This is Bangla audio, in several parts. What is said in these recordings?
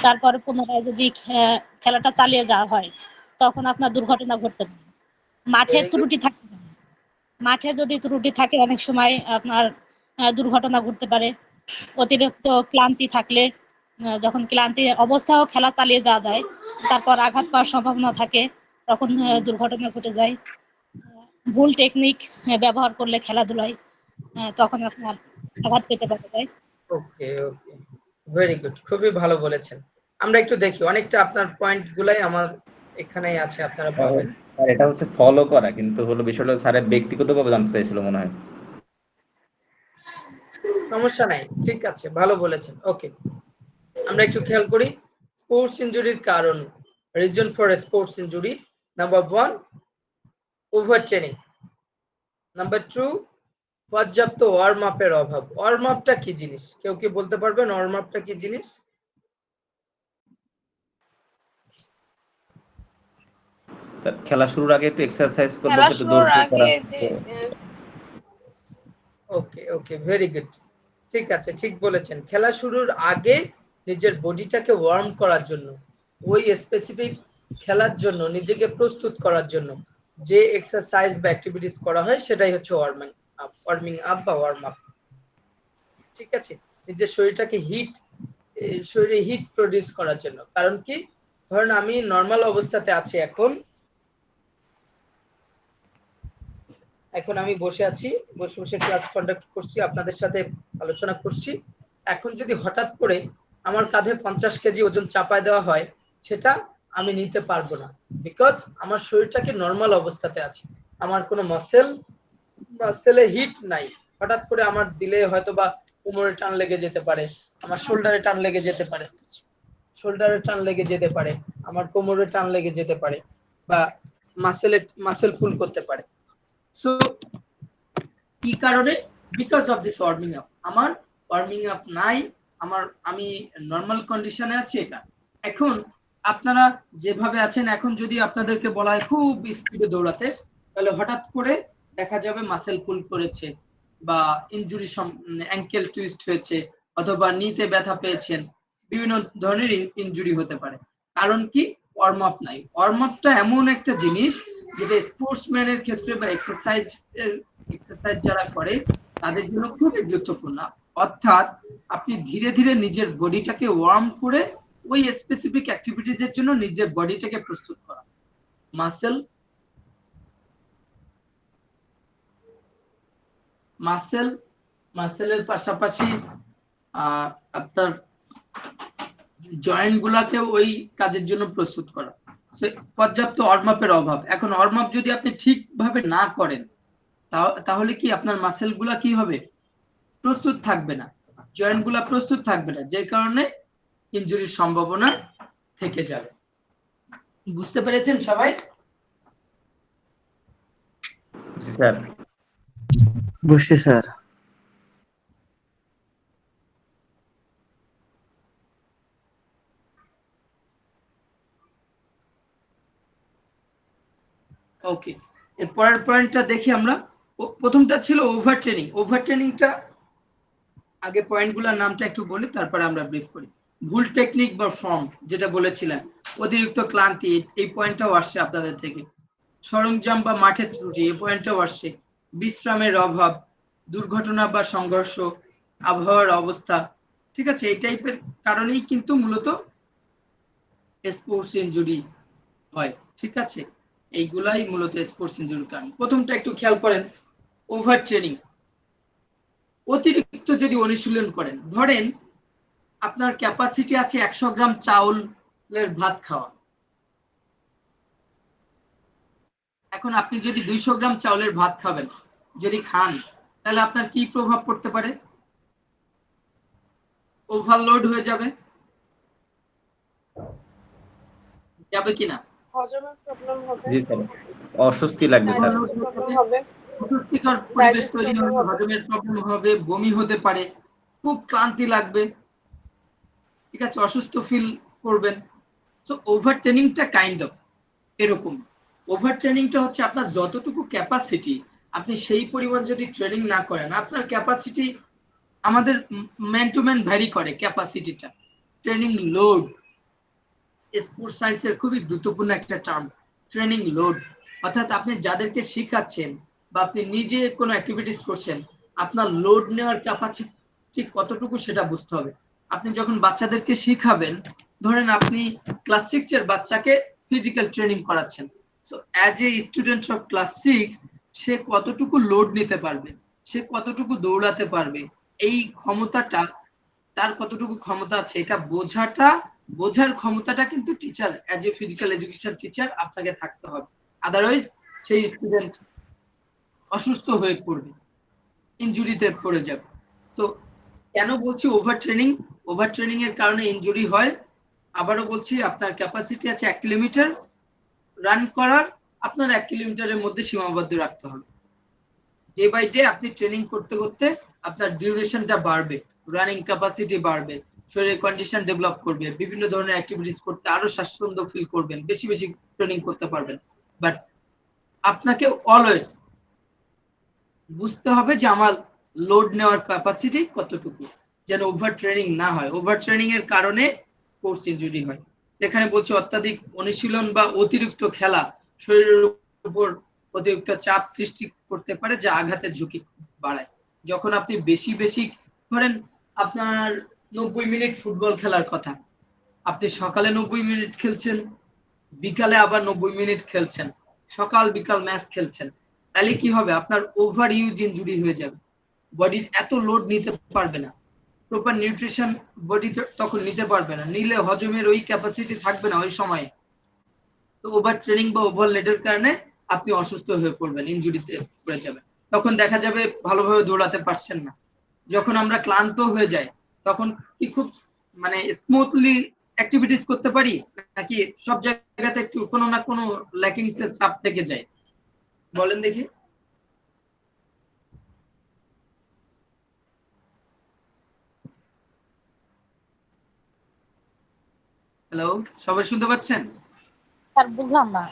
তারপরে পুনরায় যদি খেলাটা চালিয়ে যাওয়া হয় তখন আপনার দুর্ঘটনা ঘটতে পারে। মাঠের ত্রুটি থাকতে পারে, মাঠে যদি ত্রুটি থাকে অনেক সময় আপনার দুর্ঘটনা ঘটতে পারে। অতিরিক্ত ক্লান্তি থাকলে যখন ক্লান্তি অবস্থাও খেলা চালিয়ে যাওয়া যায়, তারপর আঘাত পাওয়ার সম্ভাবনা থাকে, তখন দুর্ঘটনা ঘটে যায়। ভুল টেকনিক ব্যবহার করলে খেলাধুলায় তখন আপনার আঘাত পেতে পারা যায়। ওকে ওকে, ভেরি গুড, খুবই ভালো বলেছেন। আমরা একটু দেখি, অনেকটা আপনার পয়েন্ট গুলাই আমার এখানেই আছে, আপনারা পাবেন। স্যার এটা হচ্ছে ফলো করা, কিন্তু হলো বিষয়টা স্যারের ব্যক্তিগতভাবে জানতে চাইছিল মনে হয়। সমস্যা নাই, ঠিক আছে, ভালো বলেছেন। ওকে, আমরা একটু খেয়াল করি স্পোর্টস ইনজুরির কারণ। Reason for sports injury, number 1 over training, number 2 পর্যাপ্ত ওয়ার্ম আপের অভাব। ওয়ার্ম আপটা কি জিনিস, কেউ কি বলতে পারবেন ওয়ার্ম আপটা কি জিনিস? খেলা শুরুর আগে একটু এক্সারসাইজ করব, খেলা একটু শুরুর দৌড় আগে করা। যে ওকে ওকে, ভেরি গুড, ঠিক আছে, ঠিক বলেছেন। খেলা শুরুর আগে নিজের বডিটাকে ওয়ার্ম করার জন্য, ওই স্পেসিফিক খেলার জন্য নিজেকে প্রস্তুত করার জন্য যে এক্সারসাইজ বা অ্যাক্টিভিটিস করা হয় সেটাই হচ্ছে ওয়ার্মিং আপ বা ওয়ার্ম আপ। ঠিক আছে, নিজের শরীরটাকে শরীরে হিট প্রডিউস করার জন্য। কারণ কি, ধরেন আমি নর্মাল অবস্থাতে আছি, এখন আমি বসে আছি, বসে বসে ক্লাস কন্ডাক্ট করছি, আপনাদের সাথে আলোচনা করছি। এখন যদি হঠাৎ করে আমার কাঁধে 50 কেজি ওজন চাপায় দেওয়া হয়, সেটা আমি নিতে পারবো না, বিকজ আমার শরীরটাকে নর্মাল অবস্থাতে আছে, আমার কোনো মাসেলে হিট নাই। হঠাৎ করে আমার দিলে হয়তো বা কোমরে টান লেগে যেতে পারে, আমার শোল্ডারে টান লেগে যেতে পারে, আমার কোমরে টান লেগে যেতে পারে, বা মাসেল পুল করতে পারে। সো কি কারণে? Because of this warming up. আমার ওয়ার্মিং আপ নাই, আমি নর্মাল কন্ডিশনে আছি। এটা এখন আপনারা যেভাবে আছেন, এখন যদি আপনাদেরকে বলা হয় খুব স্পিডে দৌড়াতে, তাহলে হঠাৎ করে দেখা যাবে মাসেল পুল করেছে, বা ইনজুরি, অ্যাঙ্কেল টুইস্ট হয়েছে, অথবা নিতে ব্যথা পেয়েছেন, বিভিন্ন ধরনের ইনজুরি হতে পারে। কারণ কি? ওয়ার্ম আপ নাই। ওয়ার্ম আপটা এমন একটা জিনিস যেটা স্পোর্টসম্যানের ক্ষেত্রে বা এক্সারসাইজ যারা করে তাদের জন্য খুবই গুরুত্বপূর্ণ। অর্থাৎ আপনি ধীরে ধীরে নিজের বডিটাকে ওয়ার্ম করে ওই স্পেসিফিক অ্যাক্টিভিটিজের জন্য নিজের বডিটাকে প্রস্তুত করা। মাসেলের পাশাপাশি আপনার জয়েন্ট গুলাকে ওই কাজের জন্য প্রস্তুত করা। পর্যাপ্ত ওয়ার্ম আপের অভাব। এখন ওয়ার্ম আপ যদি আপনি ঠিকভাবে না করেন, তাহলে কি আপনার মাসেল গুলা কি হবে? প্রস্তুত থাকবে না, জয়েন্ট গুলা প্রস্তুত থাকবে না, যে কারণে ইনজুরির সম্ভাবনা থেকে যাবে। বুঝতে পেরেছেন সবাই? জি স্যার। বুঝছি স্যার। ওকে, এর পরের পয়েন্টটা দেখি আমরা। প্রথমটা ছিল ওভার ট্রেনিং। ওভার ট্রেনিংটা আগে পয়েন্টগুলোর নামটা একটু বলি, তারপরে আমরা ব্রিফ করি। ভুল টেকনিক বা ফর্ম, যেটা বলেছিলেন, অতিরিক্ত ক্লান্তি, এই পয়েন্টটাও আসছে আপনাদের থেকে। সরঞ্জাম বা মাঠের ত্রুটি, এই পয়েন্টটাও আসছে। বিশ্রামের অভাব, দুর্ঘটনা বা সংঘর্ষ, আবহাওয়ার অবস্থা। ঠিক আছে, এই টাইপের কারণেই কিন্তু মূলত স্পোর্টস ইনজুরি হয়। ঠিক আছে, এইগুলাই মূলত স্পোর্টস ইনজুরির কারণ। প্রথমটা একটু খেয়াল করেন, ওভার ট্রেনিং। অতিরিক্ত যদি অনুশীলন করেন, ধরেন আপনার ক্যাপাসিটি আছে 100 গ্রাম চাউলের ভাত খাওয়া, এখন আপনি যদি 200 গ্রাম চাউলের ভাত খাবেন, যদি খান, তাহলে আপনার কি প্রভাব পড়তে পারে? ওভারলোড হয়ে যাবে কিনা? হজমের প্রবলেম হবে। জি স্যার, অস্বস্তি লাগবে স্যার। অস্বস্তিকর পরিবেশ তৈরি হবে, হজমের প্রবলেম হবে, বমি হতে পারে, খুব ক্লান্তি লাগবে। ঠিক আছে, অসুস্থ ফিল করবেন। সো ওভার ট্রেনিংটা কাইন্ড অফ এরকম। ওভার ট্রেনিংটা হচ্ছে আপনার যতটুকু ক্যাপাসিটি, আপনি সেই পরিমাণ যদি ট্রেনিং না করেন, আপনার ক্যাপাসিটি, আমাদের ম্যান টু ম্যান ভ্যারি করে ক্যাপাসিটিটা। ট্রেনিং লোড স্পোর্টস সায়েন্সের খুবই গুরুত্বপূর্ণ একটা টার্ম, ট্রেনিং লোড। অর্থাৎ আপনি যাদেরকে শেখাচ্ছেন বা আপনি নিজে কোনো অ্যাক্টিভিটিস করছেন, আপনার লোড নেওয়ার ক্যাপাসিটি কতটুকু সেটা বুঝতে হবে। আপনি যখন বাচ্চাদেরকে শিখাবেন, ধরেন আপনি ক্লাস 6 এর বাচ্চাকে ফিজিক্যাল ট্রেনিং করাচ্ছেন, so as a student of class 6 সে কতটুকু লোড নিতে পারবে, সে কতটুকু দৌড়াতে পারবে, এই ক্ষমতাটা তার কতটুকু ক্ষমতা আছে এটা বোঝার ক্ষমতাটা কিন্তু teacher as a physical education teacher আপনাকে থাকতে হবে। আদারওয়াইজ সেই স্টুডেন্ট অসুস্থ হয়ে পড়বে, ইনজুরিতে পড়ে যাবে। তো কেন বলছি ওভার ট্রেনিং এর কারণে ইনজুরি হয়। আবারও বলছি, আপনার ক্যাপাসিটি আছে 1 কিলোমিটার রান করার, আপনার 1 কিলোমিটারের মধ্যে সীমাবদ্ধ রাখতে হবে। ডে বাই ডে আপনি ট্রেনিং করতে করতে আপনার ডিউরেশনটা বাড়বে, রানিং ক্যাপাসিটি বাড়বে, শরীরের কন্ডিশন ডেভেলপ করবে, বিভিন্ন ধরনের অ্যাক্টিভিটিস করতে আরো স্বাচ্ছন্দ্য ফিল করবেন, বেশি বেশি ট্রেনিং করতে পারবেন। বাট আপনাকে অলওয়েজ বুঝতে হবে যে আমার লোড নেওয়ার ক্যাপাসিটি কতটুকু, যেন ওভার ট্রেনিং না হয়। ওভার ট্রেনিং এর কারণে স্পোর্টস ইনজুরি হয়। সেখানে বলছে অত্যাধিক অনুশীলন বা অতিরিক্ত খেলা শরীরের উপর অতিরিক্ত চাপ সৃষ্টি করতে পারে, যা আঘাতের ঝুঁকি বাড়ায়। যখন আপনি বেশি বেশি ধরেন আপনার 90 মিনিট ফুটবল খেলার কথা, আপনি সকালে 90 মিনিট খেলছেন, বিকালে আবার 90 মিনিট খেলছেন, সকাল বিকাল ম্যাচ খেলছেন, তাহলে কি হবে, আপনার ওভার ইউজ ইনজুরি হয়ে যাবে, বডি এত লোড নিতে পারবে না, প্রপার নিউট্রিশন বডি তখন নিতে পারবে না, নিলে হজমের ওই ক্যাপাসিটি থাকবে না ওই সময়ে। তো ওভার ট্রেনিং বা ওভার লোডের কারণে আপনি অসুস্থ হয়ে পড়বেন, ইনজুরিতে পড়ে যাবেন, তখন দেখা যাবে ভালোভাবে দৌড়াতে পারছেন না। যখন আমরা ক্লান্ত হয়ে যাই, তখন কি খুব মানে স্মুথলি অ্যাক্টিভিটিস করতে পারি, নাকি সব জায়গাতে একটু কোনো না কোনো ল্যাকিংস এর চাপ থেকে যায়, বলেন দেখি। হ্যালো, সবাই শুনতে পাচ্ছেন? স্যার বুঝলাম না,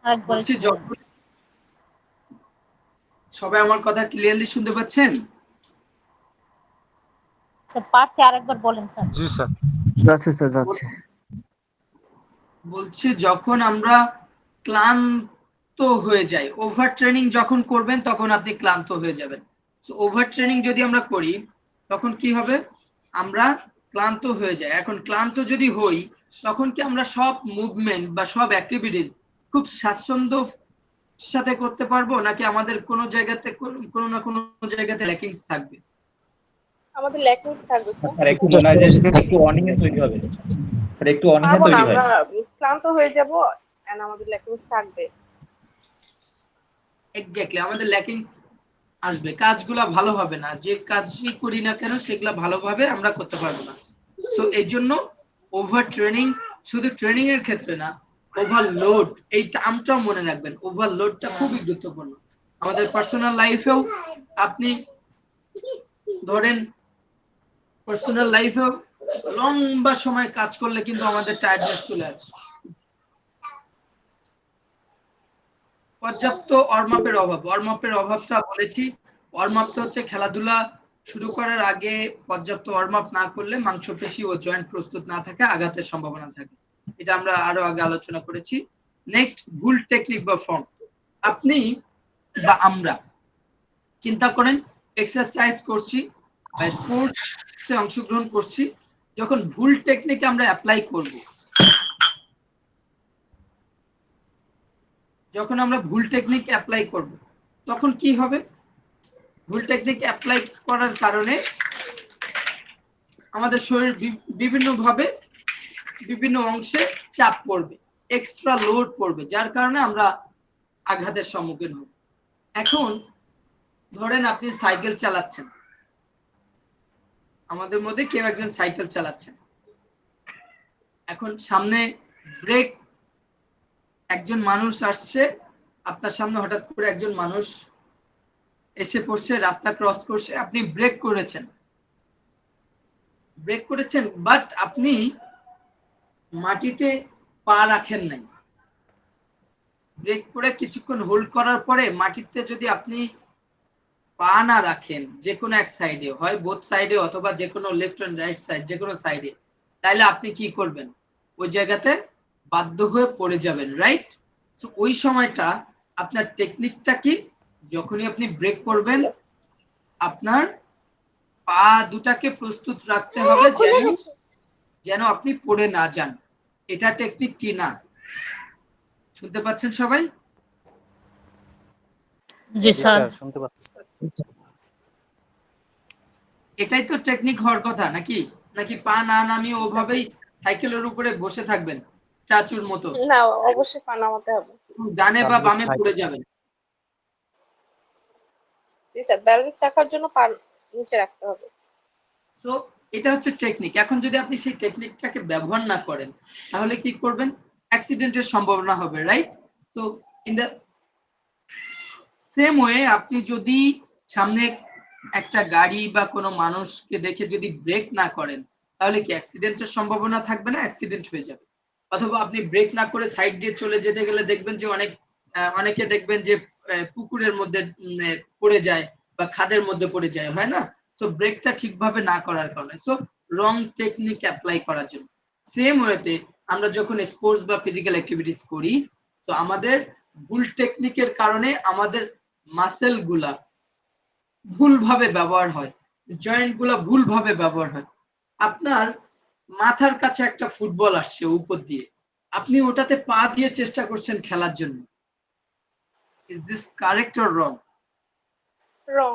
আরেকবার বলছি একটু বলেন। যখন সবাই আমার কথা ক্লিয়ারলি শুনতে পাচ্ছেন? স্যার পারছি, আরেকবার বলেন স্যার। জি স্যার। যাচ্ছে স্যার, যাচ্ছে। বলছি যখন আমরা ক্লান্ত হয়ে যাই, ওভার ট্রেনিং যখন করবেন তখন আপনি ক্লান্ত হয়ে যাবেন। সো ওভার ট্রেনিং যদি আমরা করি তখন কি হবে, আমরা ক্লান্ত হয়ে যাই। এখন ক্লান্ত যদি হই, তখন কি আমরা সব মুভমেন্ট বা সব অ্যাক্টিভিটিস খুব স্বাচ্ছন্দ্য সাথে করতে পারবো, নাকি আমাদের কোনো জায়গাতে কোনো না কোনো জায়গাতে ল্যাকিংস থাকবে? আমাদের ল্যাকিংস থাকবে স্যার। স্যার একটু না যে একটু অনীহা তৈরি হবে, স্যার একটু অনীহা পারবো না, তৈরি হয়। আমরা ক্লান্ত হয়ে যাব এন্ড আমাদের ল্যাকিংস থাকবে। এক্স্যাক্টলি, আমাদের ল্যাকিংস আসবে, কাজগুলা ভালো হবে না, যে কাজই করি না কেন সেগুলা ভালোভাবে আমরা করতে পারবো না। সো এই জন্য ওভার ট্রেনিং শুধু ট্রেনিং এর ক্ষেত্রে না, ওভারলোড এই টার্মটাও মনে রাখবেন। ওভারলোডটা খুবই গুরুত্বপূর্ণ আমাদের পার্সোনাল লাইফেও। আপনি ধরেন পার্সোনাল লাইফেও লম্বা সময় কাজ করলে কিন্তু আমাদের টায়ার্ডনেস চলে আসে। পর্যাপ্ত ওয়ার্ম অভাবটা বলেছি। ওয়ার্ম আপটা হচ্ছে খেলাধুলা শুরু করার আগে পর্যাপ্ত ওয়ার্ম আপ না করলে মাংসপেশি ও জয়েন্ট প্রস্তুত না থাকে, আঘাতের সম্ভাবনা থাকে। এটা আমরা আরো আগে আলোচনা করেছি। নেক্সট, ভুল টেকনিক বা ফর্ম। আপনি বা আমরা চিন্তা করেন এক্সারসাইজ করছি বা স্পোর্টসে অংশগ্রহণ করছি, যখন ভুল টেকনিক আমরা অ্যাপ্লাই করব, যখন আমরা ভুল টেকনিক অ্যাপ্লাই করব তখন কি হবে, ভুল টেকনিক অ্যাপ্লাই করার কারণে আমাদের শরীর বিভিন্নভাবে বিভিন্ন অংশে চাপ পড়বে, এক্সট্রা লোড পড়বে, যার কারণে আমরা আঘাতের সম্মুখীন হব। এখন ধরেন আপনি সাইকেল চালাচ্ছেন, আমাদের মধ্যে কেউ একজন সাইকেল চালাচ্ছেন, এখন সামনে ব্রেক, একজন মানুষ আসছে আপনার সামনে, হঠাৎ করে একজন মানুষ এসে পড়ছে, রাস্তা ক্রস করছে, আপনি ব্রেক করেছেন, বাট আপনি মাটিতে পা রাখেন নাই। ব্রেক করে কিছুক্ষণ হোল্ড করার পরে মাটিতে যদি আপনি পা না রাখেন যে কোনো এক সাইডে, হয় বোথ সাইডে অথবা যে কোনো লেফট এন্ড রাইট সাইড, যে কোনো সাইডে, তাহলে আপনি কি করবেন? ওই জায়গাতে বাধ্য হয়ে পড়ে যাবেন, রাইট? সো ওই সময়টা আপনার টেকনিকটা কি? যখনই আপনি ব্রেক করবেন, আপনার পা দুটাকে প্রস্তুত রাখতে হবে যেন আপনি পড়ে না যান। এটা টেকনিক কি না? শুনতে পাচ্ছেন সবাই? জি স্যার। শুনতে পাচ্ছি। এটাই তো টেকনিক হওয়ার কথা, নাকি? নাকি পা না নামিয়ে ওভাবেই সাইকেলের উপরে বসে থাকবেন স্ট্যাচুর মতো, না, অবশ্যই পা নামাতে হবে। ডানে বা বামে পড়ে যাবেন? জি স্যার, ব্যালেন্স রাখার জন্য পা নিচে রাখতে হবে। সো এটা হচ্ছে টেকনিক। এখন যদি আপনি সেই টেকনিকটাকে ব্যবহার না করেন, তাহলে কি করবেন? অ্যাক্সিডেন্টের সম্ভাবনা হবে, right? So in the same way, আপনি যদি সামনে একটা গাড়ি বা কোনো মানুষকে দেখে যদি ব্রেক না করেন, তাহলে কি অ্যাক্সিডেন্টের সম্ভাবনা থাকবে না? অ্যাক্সিডেন্ট হয়ে যাবে। অথবা আপনি ব্রেক না করে সাইড দিয়ে চলে যেতে গেলে দেখবেন যে অনেকে দেখবেন যে পুকুরের মধ্যে পড়ে যায় বা খাদের মধ্যে পড়ে যায়, হয় না? সো ব্রেকটা ঠিকভাবে না করার কারণে, সো রং টেকনিক অ্যাপ্লাই করার জন্য। সেম ওয়েতে আমরা যখন স্পোর্টস বা ফিজিক্যাল অ্যাক্টিভিটিস করি, তো আমাদের ভুল টেকনিকের কারণে আমাদের মাসেল গুলা ভুলভাবে ব্যবহার হয়, জয়েন্ট গুলা ভুলভাবে ব্যবহার হয়। আপনার মাথার কাছে একটা ফুটবল আসছে উপর দিয়ে, আপনি ওটাতে পা দিয়ে চেষ্টা করছেন খেলার জন্য। Is this correct or wrong? Wrong.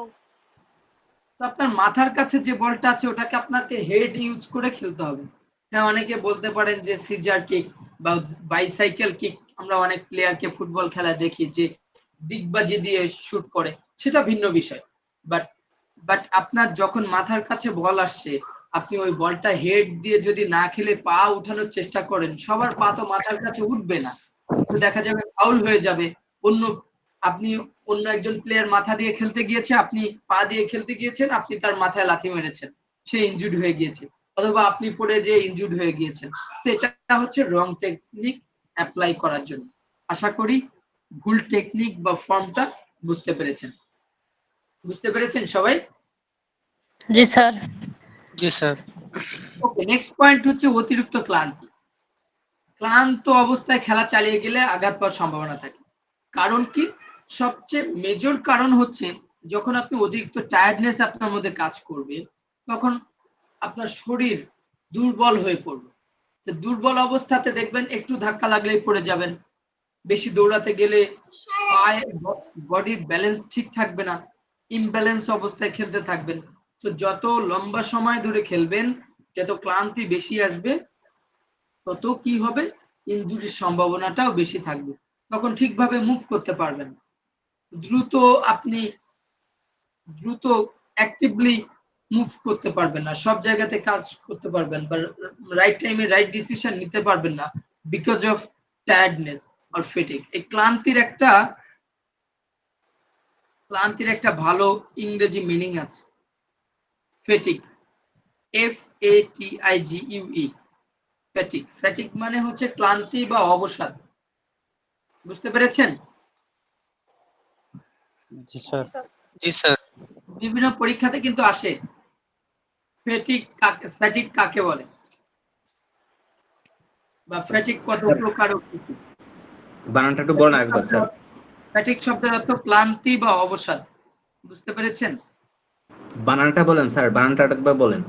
তো আপনার মাথার কাছে যে বলটা আছে ওটাকে আপনাকে হেড ইউজ করে খেলতে হবে। হ্যাঁ, অনেকে বলতে পারেন যে সিজার কিক বা বাইসাইকেল কিক, আমরা অনেক প্লেয়ারকে ফুটবল খেলা দেখি যে ডিগবাজি দিয়ে শুট করে, সেটা ভিন্ন বিষয়। বাট বাট আপনার যখন মাথার কাছে বল আসছে, আপনি ওই বলটা হেড দিয়ে যদি না খেলে পা উঠানোর চেষ্টা করেন, সবার পা তো মাথার কাছে উঠবে না, তো দেখা যাবে ফাউল হয়ে যাবে। আপনি অন্য একজন প্লেয়ার মাথা দিয়ে খেলতে গিয়েছে, আপনি পা দিয়ে খেলতে গিয়েছেন, আপনি তার মাথায় লাথি মেরেছেন, সে ইনজুর্ড হয়ে গিয়েছে, অথবা আপনি পড়ে যেয়ে ইনজুর্ড হয়ে গিয়েছেন। সেটা হচ্ছে রং টেকনিক অ্যাপ্লাই করার জন্য। আশা করি ভুল টেকনিক বা ফর্মটা বুঝতে পেরেছেন। বুঝতে পেরেছেন সবাই? জি স্যার। জি স্যার। ওকে, নেক্সট পয়েন্ট হচ্ছে অতিরিক্ত ক্লান্তি। ক্লান্ত অবস্থায় খেলা চালিয়ে গেলে আঘাত পাওয়ার সম্ভাবনা থাকে। কারণ কি? সবচেয়ে মেজর কারণ হচ্ছে যখন আপনি অতিরিক্ত টায়ার্ডনেস আপনার মধ্যে কাজ করবে, তখন আপনার শরীর দুর্বল হয়ে পড়বে। দুর্বল অবস্থাতে দেখবেন একটু ধাক্কা লাগলেই পড়ে যাবেন, বেশি দৌড়াতে গেলে পায়ে বডির ব্যালেন্স ঠিক থাকবে না, ইমব্যালেন্স অবস্থায় খেলতে থাকবেন। তো যত লম্বা সময় ধরে খেলবেন, যত ক্লান্তি বেশি আসবে, তত কি হবে? ইনজুরির সম্ভাবনাটাও বেশি থাকবে। তখন ঠিকভাবে মুভ করতে পারবেন, আপনি দ্রুত অ্যাক্টিভলি মুভ করতে পারবেন না, সব জায়গাতে কাজ করতে পারবেন বা রাইট টাইমে রাইট ডিসিশন নিতে পারবেন না, because of tiredness or fatigue. এই ক্লান্তির একটা ভালো ইংরেজি মিনিং আছে, ফেটিগ, FATIGUE, ফ্যাটিক। ফ্যাটিক মানে হচ্ছে ক্লান্তি বা অবসাদ। বুঝতে পেরেছেন? জি স্যার। জি স্যার। বিভিন্ন পরীক্ষাতে কিন্তু আসে ফ্যাটিক কাকে বলে বা ফ্যাটিক কত প্রকার ও কি কি। বানানটা একটু বলেন আরেকবার স্যার। ফ্যাটিক শব্দের অর্থ ক্লান্তি বা অবসাদ। বুঝতে পেরেছেন? বানানটা বলেন স্যার, বানানটা আরেকবার বলেন।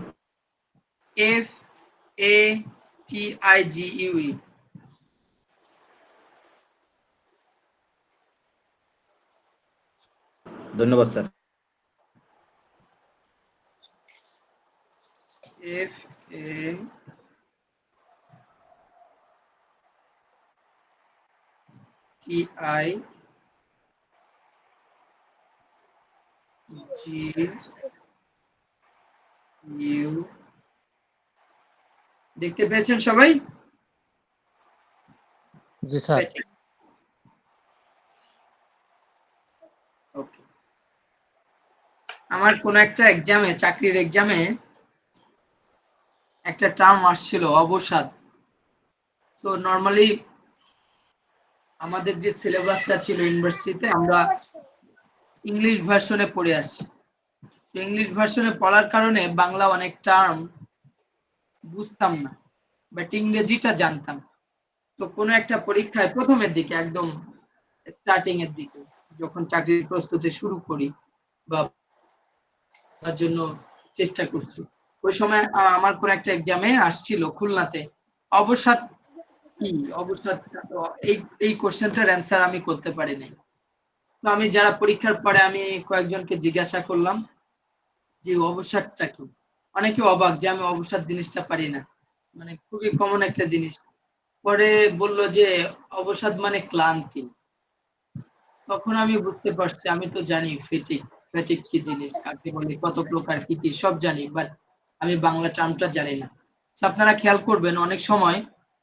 FATIGUE। ধন্যবাদ স্যার। FATIGUE। দেখতে পেয়েছেন সবাই? জি স্যার। ওকে, আমার কোন একটা এক্সামে, চাকরির এক্সামে একটা টার্ম আসছিল অবসাদ। তো নরমালি আমাদের যে সিলেবাসটা ছিল ইউনিভার্সিটিতে, আমরা ইংলিশ ভার্সনে পড়ে আসছি। ইংলিশ ভার্সনে পড়ার কারণে বাংলা অনেক টার্ম বুঝতাম না, বাট ইংরেজিটা জানতাম। তো কোনো একটা পরীক্ষায় প্রথমের দিকে, একদম স্টার্টিং এর দিকে, যখন চাকরির প্রস্তুতি শুরু করি বা তার জন্য চেষ্টা করছি, ওই সময় আমার কোন একটা এক্সামে আসছিল খুলনাতে অবসাদ কি অবসাদ, এই এই কোশ্চেনটার অ্যান্সার আমি করতে পারি নাই। তো আমি যারা পরীক্ষার পরে আমি কয়েকজনকে জিজ্ঞাসা করলাম যে অবসাদটা কি, অনেকে অবাক যে আমি অবসাদ জিনিসটা পারি না, মানে খুবই কমন একটা জিনিস। পরে বলল যে অবসাদ মানে ক্লান্তি। তখন আমি বুঝতে পারছি, আমি তো জানি ফেটিক, ফেটিক কি জিনিস, কাকে বলে, কত প্রকার, কি কি সব জানি, বাট আমি বাংলা টার্মটা জানি না। So আপনারা খেয়াল করবেন, অনেক সময়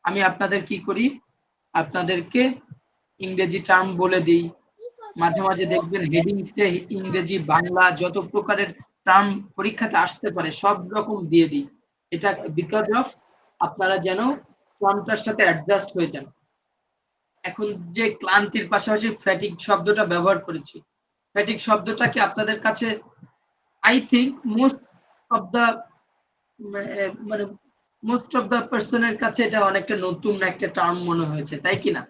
আমি আপনাদের কি করি, আপনাদেরকে ইংরেজি টার্ম বলে দিই, মাঝে মাঝে দেখবেন হেডিংসে ইংরেজি বাংলা যত প্রকারের টার্ম পরীক্ষাতে আসতে পারে সব রকম দিয়ে দিই। এটা বিকজ অফ আপনারা যেন টার্মটার সাথে অ্যাডজাস্ট হয়ে যান। এখন যে ক্লান্তির পাশাপাশি ফ্যাটিক শব্দটা ব্যবহার করেছি, ফ্যাটিক শব্দটা কি আপনাদের কাছে, I think most of the, মানে মোস্ট অফ দা পার্সনের কাছে এটা অনেকটা নতুন একটা টার্ম মনে হয়েছে, তাই কি না?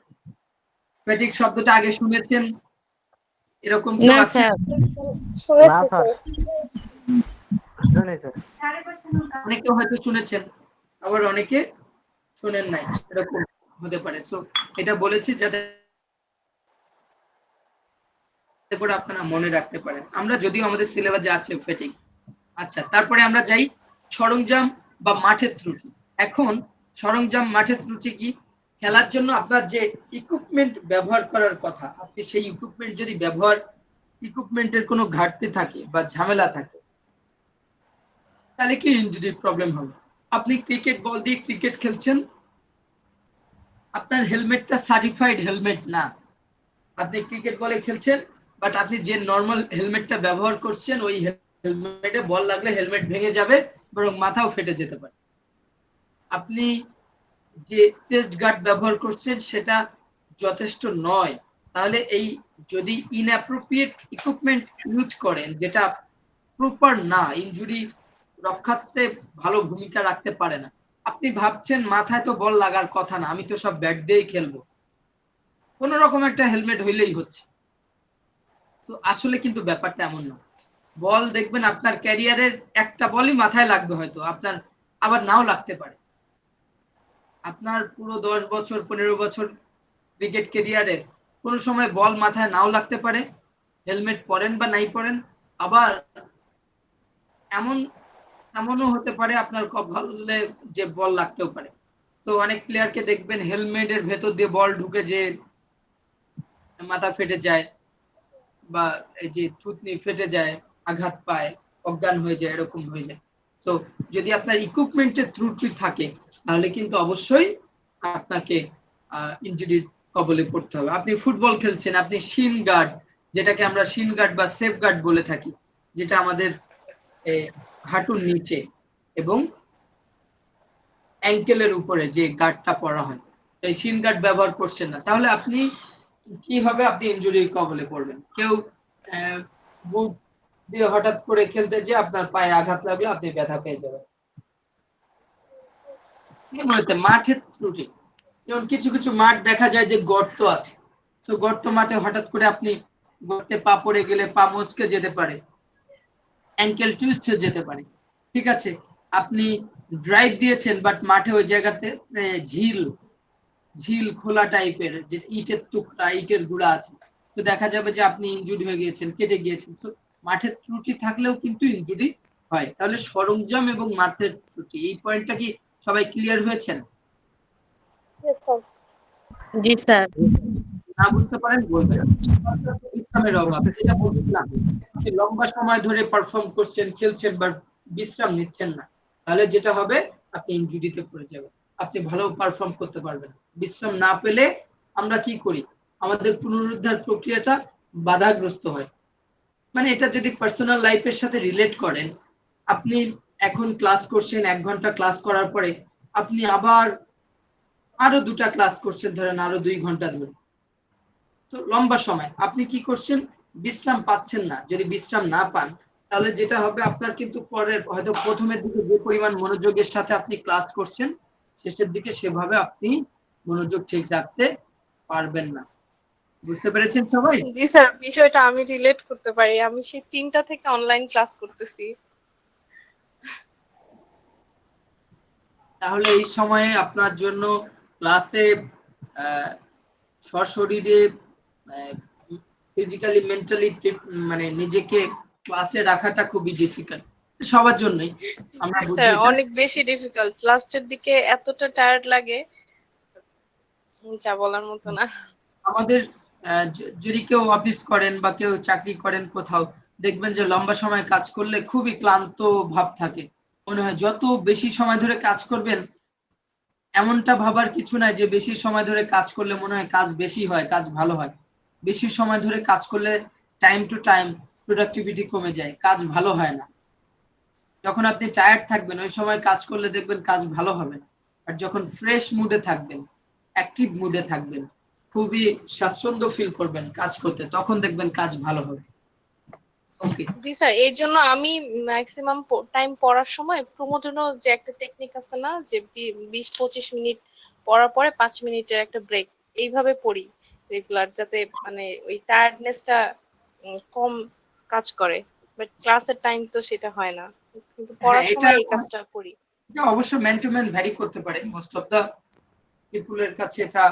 ফ্যাটিক শব্দটা আগে শুনেছেন এরকম কেউ না আছে? স্যার, না শুনেছি স্যার, স্যার। শুনি স্যার। অনেকে হয়তো শুনেছেন, আবার অনেকে শোনেন নাই, এরকম হতে পারে। সো এটা বলেছি যাতে করে আপনারা মনে রাখতে পারেন। আমরা যদিও আমাদের সিলেবাসে আছে ফেটিক। আচ্ছা, তারপরে আমরা যাই সরঞ্জাম বা মাঠের ত্রুটি। এখন সরঞ্জাম মাঠের ত্রুটি কি, খেলার জন্য আপনার যে ইকুইপমেন্ট ব্যবহার করার কথা, আপনি সেই ইকুইপমেন্ট যদি ইকুইপমেন্টের কোনো ঘাটতি থাকে বা ঝামেলা থাকে, তাহলে কি ইনজুরির প্রবলেম হবে। আপনি ক্রিকেট বল দিয়ে ক্রিকেট খেলছেন, আপনার হেলমেটটা সার্টিফাইড হেলমেট না, আপনি ক্রিকেট বলে খেলছেন, বাট আপনি যে নর্মাল হেলমেটটা ব্যবহার করছেন ওই হেলমেটে বল লাগলে হেলমেট ভেঙে যাবে, বরং মাথাও ফেটে যেতে পারে। আপনি যে চেস্ট গার্ড ব্যবহার করছেন সেটা যথেষ্ট নয়, তাহলে এই যদি ইনঅ্যাপ্রোপ্রিয়েট ইকুইপমেন্ট ইউজ করেন যেটা প্রপার না, ইনজুরি রক্ষার্থে ভালো ভূমিকা রাখতে পারে না। আপনি ভাবছেন মাথায় তো বল লাগার কথা না, আমি তো সব ব্যাট দিয়েই খেলবো, কোন রকম একটা হেলমেট হইলেই হচ্ছে। তো আসলে কিন্তু ব্যাপারটা এমন না। বল দেখবেন আপনার ক্যারিয়ারের একটা বলই মাথায় লাগবে, হয়তো আপনার আবার নাও লাগতে পারে। আপনার পুরো 10 বছর 15 বছর ক্রিকেট ক্যারিয়ারে কোন সময় বল মাথায় নাও লাগতে পারে, হেলমেট পরেন বা নাই পরেন। আবার এমন এমনও হতে পারে আপনার কপালে যে বল লাগতেও পারে। তো অনেক প্লেয়ারকে দেখবেন হেলমেটের ভেতর দিয়ে বল ঢুকে যে মাথা ফেটে যায়, বা এই যে থুতনি ফেটে যায়, আঘাত পায়, অজ্ঞান হয়ে যায়, এরকম হয়ে যায়। তো যদি আপনার ইকুইপমেন্টের ত্রুটি থাকে তাহলে কিন্তু অবশ্যই আপনাকে ইনজুরির কবলে পড়তে হবে। আপনি ফুটবল খেলছেন, আপনি শিন গার্ড, যেটাকে আমরা শিন গার্ড বা সেফ গার্ড বলে থাকি, যেটা আমাদের হাঁটুর নিচে এবং অ্যাঙ্কেলের উপরে যে গার্ডটা পরা হয়, সেই শিন গার্ড ব্যবহার করছেন না, তাহলে আপনি কি হবে, আপনি ইনজুরির কবলে পড়বেন। কেউ বুট দিয়ে হঠাৎ করে খেলতে যে আপনার পায়ে আঘাত লাগলে আপনি ব্যথা পেয়ে যাবেন। মাঠের ত্রুটি, যেমন কিছু কিছু মাঠ দেখা যায় যে গর্ত আছে, তো গর্ত মাঠে হঠাৎ করে আপনি গর্তে পা পড়ে গেলে পা মচকে যেতে পারে, অ্যাঙ্কেল টুইস্ট হয়ে যেতে পারে। ঠিক আছে, আপনি ড্রাইভ দিয়েছেন বাট মাঠে ওই জায়গাতে ঝিল ঝিল খোলা টাইপের, যে ইটের টুকরা, ইটের গুঁড়া আছে, তো দেখা যাবে যে আপনি ইনজুরি হয়ে গিয়েছেন, কেটে গিয়েছেন। তো মাঠের ত্রুটি থাকলেও কিন্তু ইনজুরি হয়। তাহলে সরঞ্জাম এবং মাঠের ত্রুটি, এই পয়েন্টটা কি সবাই ক্লিয়ার হয়েছেন? জি স্যার। না বুঝতে পারেন বলবেন। বিশ্রামের অভাব, যেটা বলছিলাম, আপনি লম্বা সময় ধরে পারফর্ম করছেন, খেলছেন, বাট বিশ্রাম নিচ্ছেন না, তাহলে যেটা হবে আপনি ইনজুরিতে পড়ে যাবেন, আপনি ভালো পারফর্ম করতে পারবেন না। বিশ্রাম না পেলে আমরা কি করি, আমাদের পুনরুদ্ধার প্রক্রিয়াটা বাধাগ্রস্ত হয়। মানে এটা যদি পার্সোনাল লাইফের সাথে রিলেট করেন, আপনি এখন ক্লাস করছেন, 1 ঘন্টা ক্লাস করার পরে আপনি আবার আরো 2টা ক্লাস করছেন, ধরেন আরো 2 ঘন্টা ধরে, তো লম্বা সময় আপনি কি করছেন, বিশ্রাম পাচ্ছেন না, যদি বিশ্রাম না পান, তাহলে যেটা হবে আপনার কিন্তু পরে হয়তো প্রথমের দিকে যে পরিমাণ মনোযোগের সাথে আপনি ক্লাস করছেন, শেষের দিকে সেভাবে আপনি মনোযোগ ঠিক রাখতে পারবেন না। বুঝতে পেরেছেন সবাই? জি স্যার, বিষয়টা আমি রিলেট করতে পারি। আমি সেই 3টা থেকে অনলাইন ক্লাস করতেছি। তাহলে এই সময়ে আপনার জন্য ক্লাসে সশরীরে ফিজিক্যালি মেন্টালি মানে নিজেকে ক্লাসে রাখাটা খুবই ডিফিকাল্ট সবার জন্যই, আমরা জি বুঝি স্যার, এটা। অনেক বেশি ডিফিকাল্ট। লাস্টের দিকে এতটা টায়ার্ড লাগে, যা বলার মতো না। আমাদের যদি কেউ অফিস করেন বা কেউ চাকরি করেন কোথাও, দেখবেন যে লম্বা সময় কাজ করলে খুবই ক্লান্ত ভাব থাকে। মনে হয় যত বেশি সময় ধরে কাজ করবেন, এমনটা ভাবার কিছু নাই যে বেশি সময় ধরে কাজ করলে মনে হয় কাজ বেশি হয়, কাজ ভালো হয়। বেশি সময় ধরে কাজ করলে টাইম টু টাইম প্রোডাক্টিভিটি কমে যায়, কাজ ভালো হয় না। যখন আপনি টায়ার্ড থাকবেন ওই সময় কাজ করলে দেখবেন কাজ ভালো হবে না। আর যখন ফ্রেশ মুডে থাকবেন, অ্যাক্টিভ মুডে থাকবেন, খুবই স্বাচ্ছন্দ্য ফিল করবেন কাজ করতে, তখন দেখবেন কাজ ভালো হবে। ওকে, জি স্যার, এর জন্য আমি ম্যাক্সিমাম টাইম পড়ার সময় প্রমোডোনো যে একটা টেকনিক আছে না, যে 20-25 মিনিট পড়ার পরে 5 মিনিটের একটা ব্রেক, এইভাবে পড়ি রেগুলার, যাতে মানে ওই টায়ার্ডনেসটা কম কাজ করে। বাট ক্লাসের টাইম তো সেটা হয় না, কিন্তু হ্যাঁ পড়ার এটা সময় এই কাজটা করি। এটা অবশ্য ম্যান টু ম্যান ভ্যারি করতে পারে। মোস্ট অফ দা পিপুলের কাছে এটা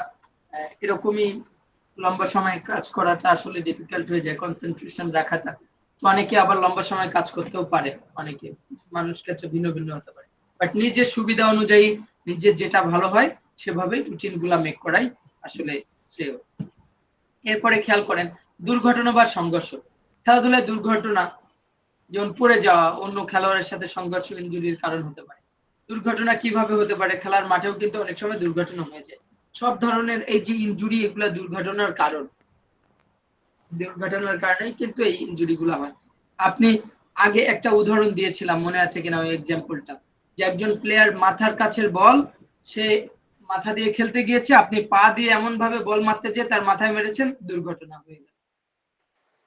এরকমই লম্বা সময় কাজ করাটা আসলে ডিফিকাল্ট হয়ে যায়, কনসেন্ট্রেশন রাখাটা। তো অনেকে আবার লম্বা সময় কাজ করতেও পারে, অনেকে মানুষ ক্ষেত্রে ভিন্ন ভিন্ন হতে পারে। বাট নিজের সুবিধা অনুযায়ী নিজের যেটা ভালো হয় সেভাবে রুটিন গুলা মেক করাই আসলে শ্রেয়। এরপরে খেয়াল করেন দুর্ঘটনা বা সংঘর্ষ। খেলাধুলায় দুর্ঘটনা যেমন পড়ে যাওয়া, অন্য খেলোয়াড়ের সাথে সংঘর্ষ ইনজুরির কারণ হতে পারে। দুর্ঘটনা কিভাবে হতে পারে? খেলার মাঠেও কিন্তু অনেক সময় দুর্ঘটনা হয়ে যায়। সব ধরনের এই যে ইনজুরি, এগুলা দুর্ঘটনার কারণ। দুর্ঘটনার কারণেই কিন্তু এই ইনজুরি গুলা হয়। আপনি আগে একটা উদাহরণ দিয়েছিলাম, মনে আছে কিনা ওই এক্সাম্পলটা, যে একজন প্লেয়ার মাথার কাছের বল, সে মাথা দিয়ে খেলতে গিয়েছে, আপনি পা দিয়ে এমন ভাবে বল মারতে যেয়ে তার মাথায় মেরেছেন, দুর্ঘটনা হয়ে গেল।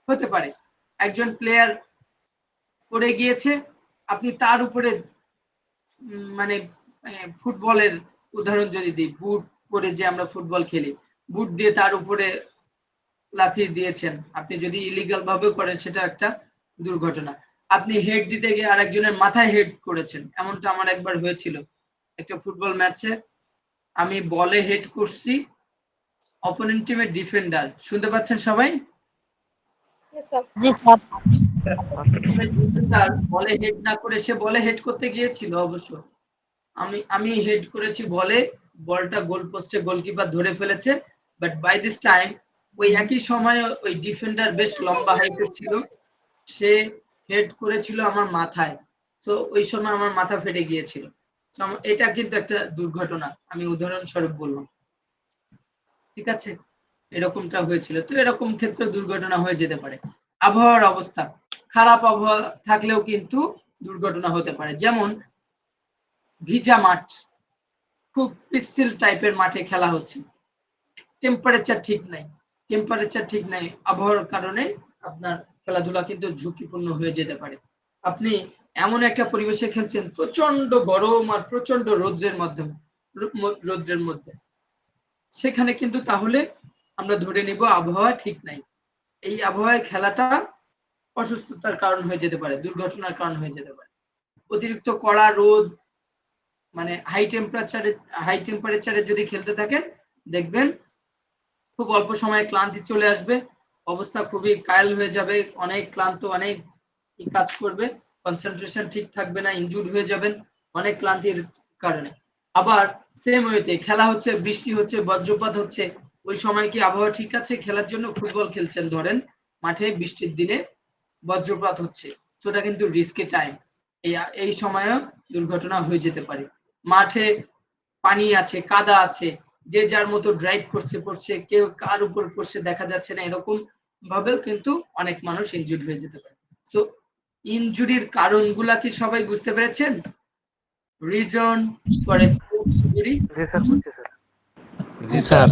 হতে পারে একজন প্লেয়ার পড়ে গিয়েছে, আপনি তার উপরে মানে ফুটবলের উদাহরণ যদি দিই, বুট পরে যে আমরা ফুটবল খেলি, বুট দিয়ে তার উপরে লাথি দিয়েছেন, আপনি যদি ইলিগাল ভাবে করেন সেটা একটা দুর্ঘটনা। আপনি হেড দিতে গিয়ে আরেকজনের মাথায় হেড করেছেন, এমনটা আমার একবার হয়েছিল একটা ফুটবল ম্যাচে। আমি বলে হেড করছি অপোনেন্ট টিমের ডিফেন্ডার, শুনতে পাচ্ছেন সবাই? জি স্যার। ডিফেন্ডার বলে হেড না করে সে বলে হেড করতে গিয়েছিল অবশ্য, আমি হেড করেছি বলে, বলটা গোল পোস্টে গোলকিপার ধরে ফেলেছে। বাট বাই দিস টাইম ওই একই সময় ওই ডিফেন্ডার বেশ লম্বা হাইটের ছিল, সে হেড করেছিল আমার মাথায়। সো ওই সময় আমার মাথা ফেটে গিয়েছিল। এটা কিন্তু একটা দুর্ঘটনা, আমি উদাহরণস্বরূপ বললাম। ঠিক আছে, এরকমটা হয়েছিল। তো এরকম ক্ষেত্রে দুর্ঘটনা হয়ে যেতে পারে। আবহাওয়ার অবস্থা খারাপ, আবহাওয়া থাকলেও কিন্তু দুর্ঘটনা হতে পারে। যেমন ভিজা মাঠ, খুব পিচ্ছিল টাইপের মাঠে খেলা হচ্ছে, টেম্পারেচার ঠিক নাই, আবহাওয়ার কারণে আপনার খেলাধুলা কিন্তু ঝুঁকিপূর্ণ হয়ে যেতে পারে। আপনি এমন একটা পরিবেশে খেলছেন, প্রচন্ড গরম আর প্রচন্ড রৌদ্রের মধ্যে, সেখানে কিন্তু তাহলে আমরা ধরে নিব আবহাওয়া ঠিক নাই। এই আবহাওয়ায় খেলাটা অসুস্থতার কারণ হয়ে যেতে পারে, দুর্ঘটনার কারণ হয়ে যেতে পারে। অতিরিক্ত কড়া রোদ, মানে হাই টেম্পারেচারে যদি খেলতে থাকেন, দেখবেন খুব অল্প সময়ে ক্লান্তি চলে আসবে, অবস্থা খুবই কায়েল হয়ে যাবে, অনেক ক্লান্ত, অনেক কাজ করবে, কনসেন্ট্রেশন ঠিক থাকবে না, ইনজুর্ড হয়ে যাবেন অনেক ক্লান্তির কারণে। আবার সেম ওয়েতে খেলা হচ্ছে, বৃষ্টি হচ্ছে, বজ্রপাত হচ্ছে, ওই সময় কি আবহাওয়া ঠিক আছে খেলার জন্য? ফুটবল খেলছেন ধরেন, মাঠে বৃষ্টির দিনে বজ্রপাত হচ্ছে, সেটা কিন্তু রিস্কি টাইম। এই সময়ও দুর্ঘটনা হয়ে যেতে পারে। মাঠে পানি আছে, কাদা আছে, যে যার মতো ড্রাইভ করছে, কেউ কার উপর পড়ছে দেখা যাচ্ছে না, এরকম ভাবেও কিন্তু অনেক মানুষ ইনজুর্ড হয়ে যেতে পারে। সো ইনজুরির কারণগুলা কি সবাই বুঝতে পেরেছেন? Reason for sports injury, G sir, বুঝছি স্যার। জি স্যার।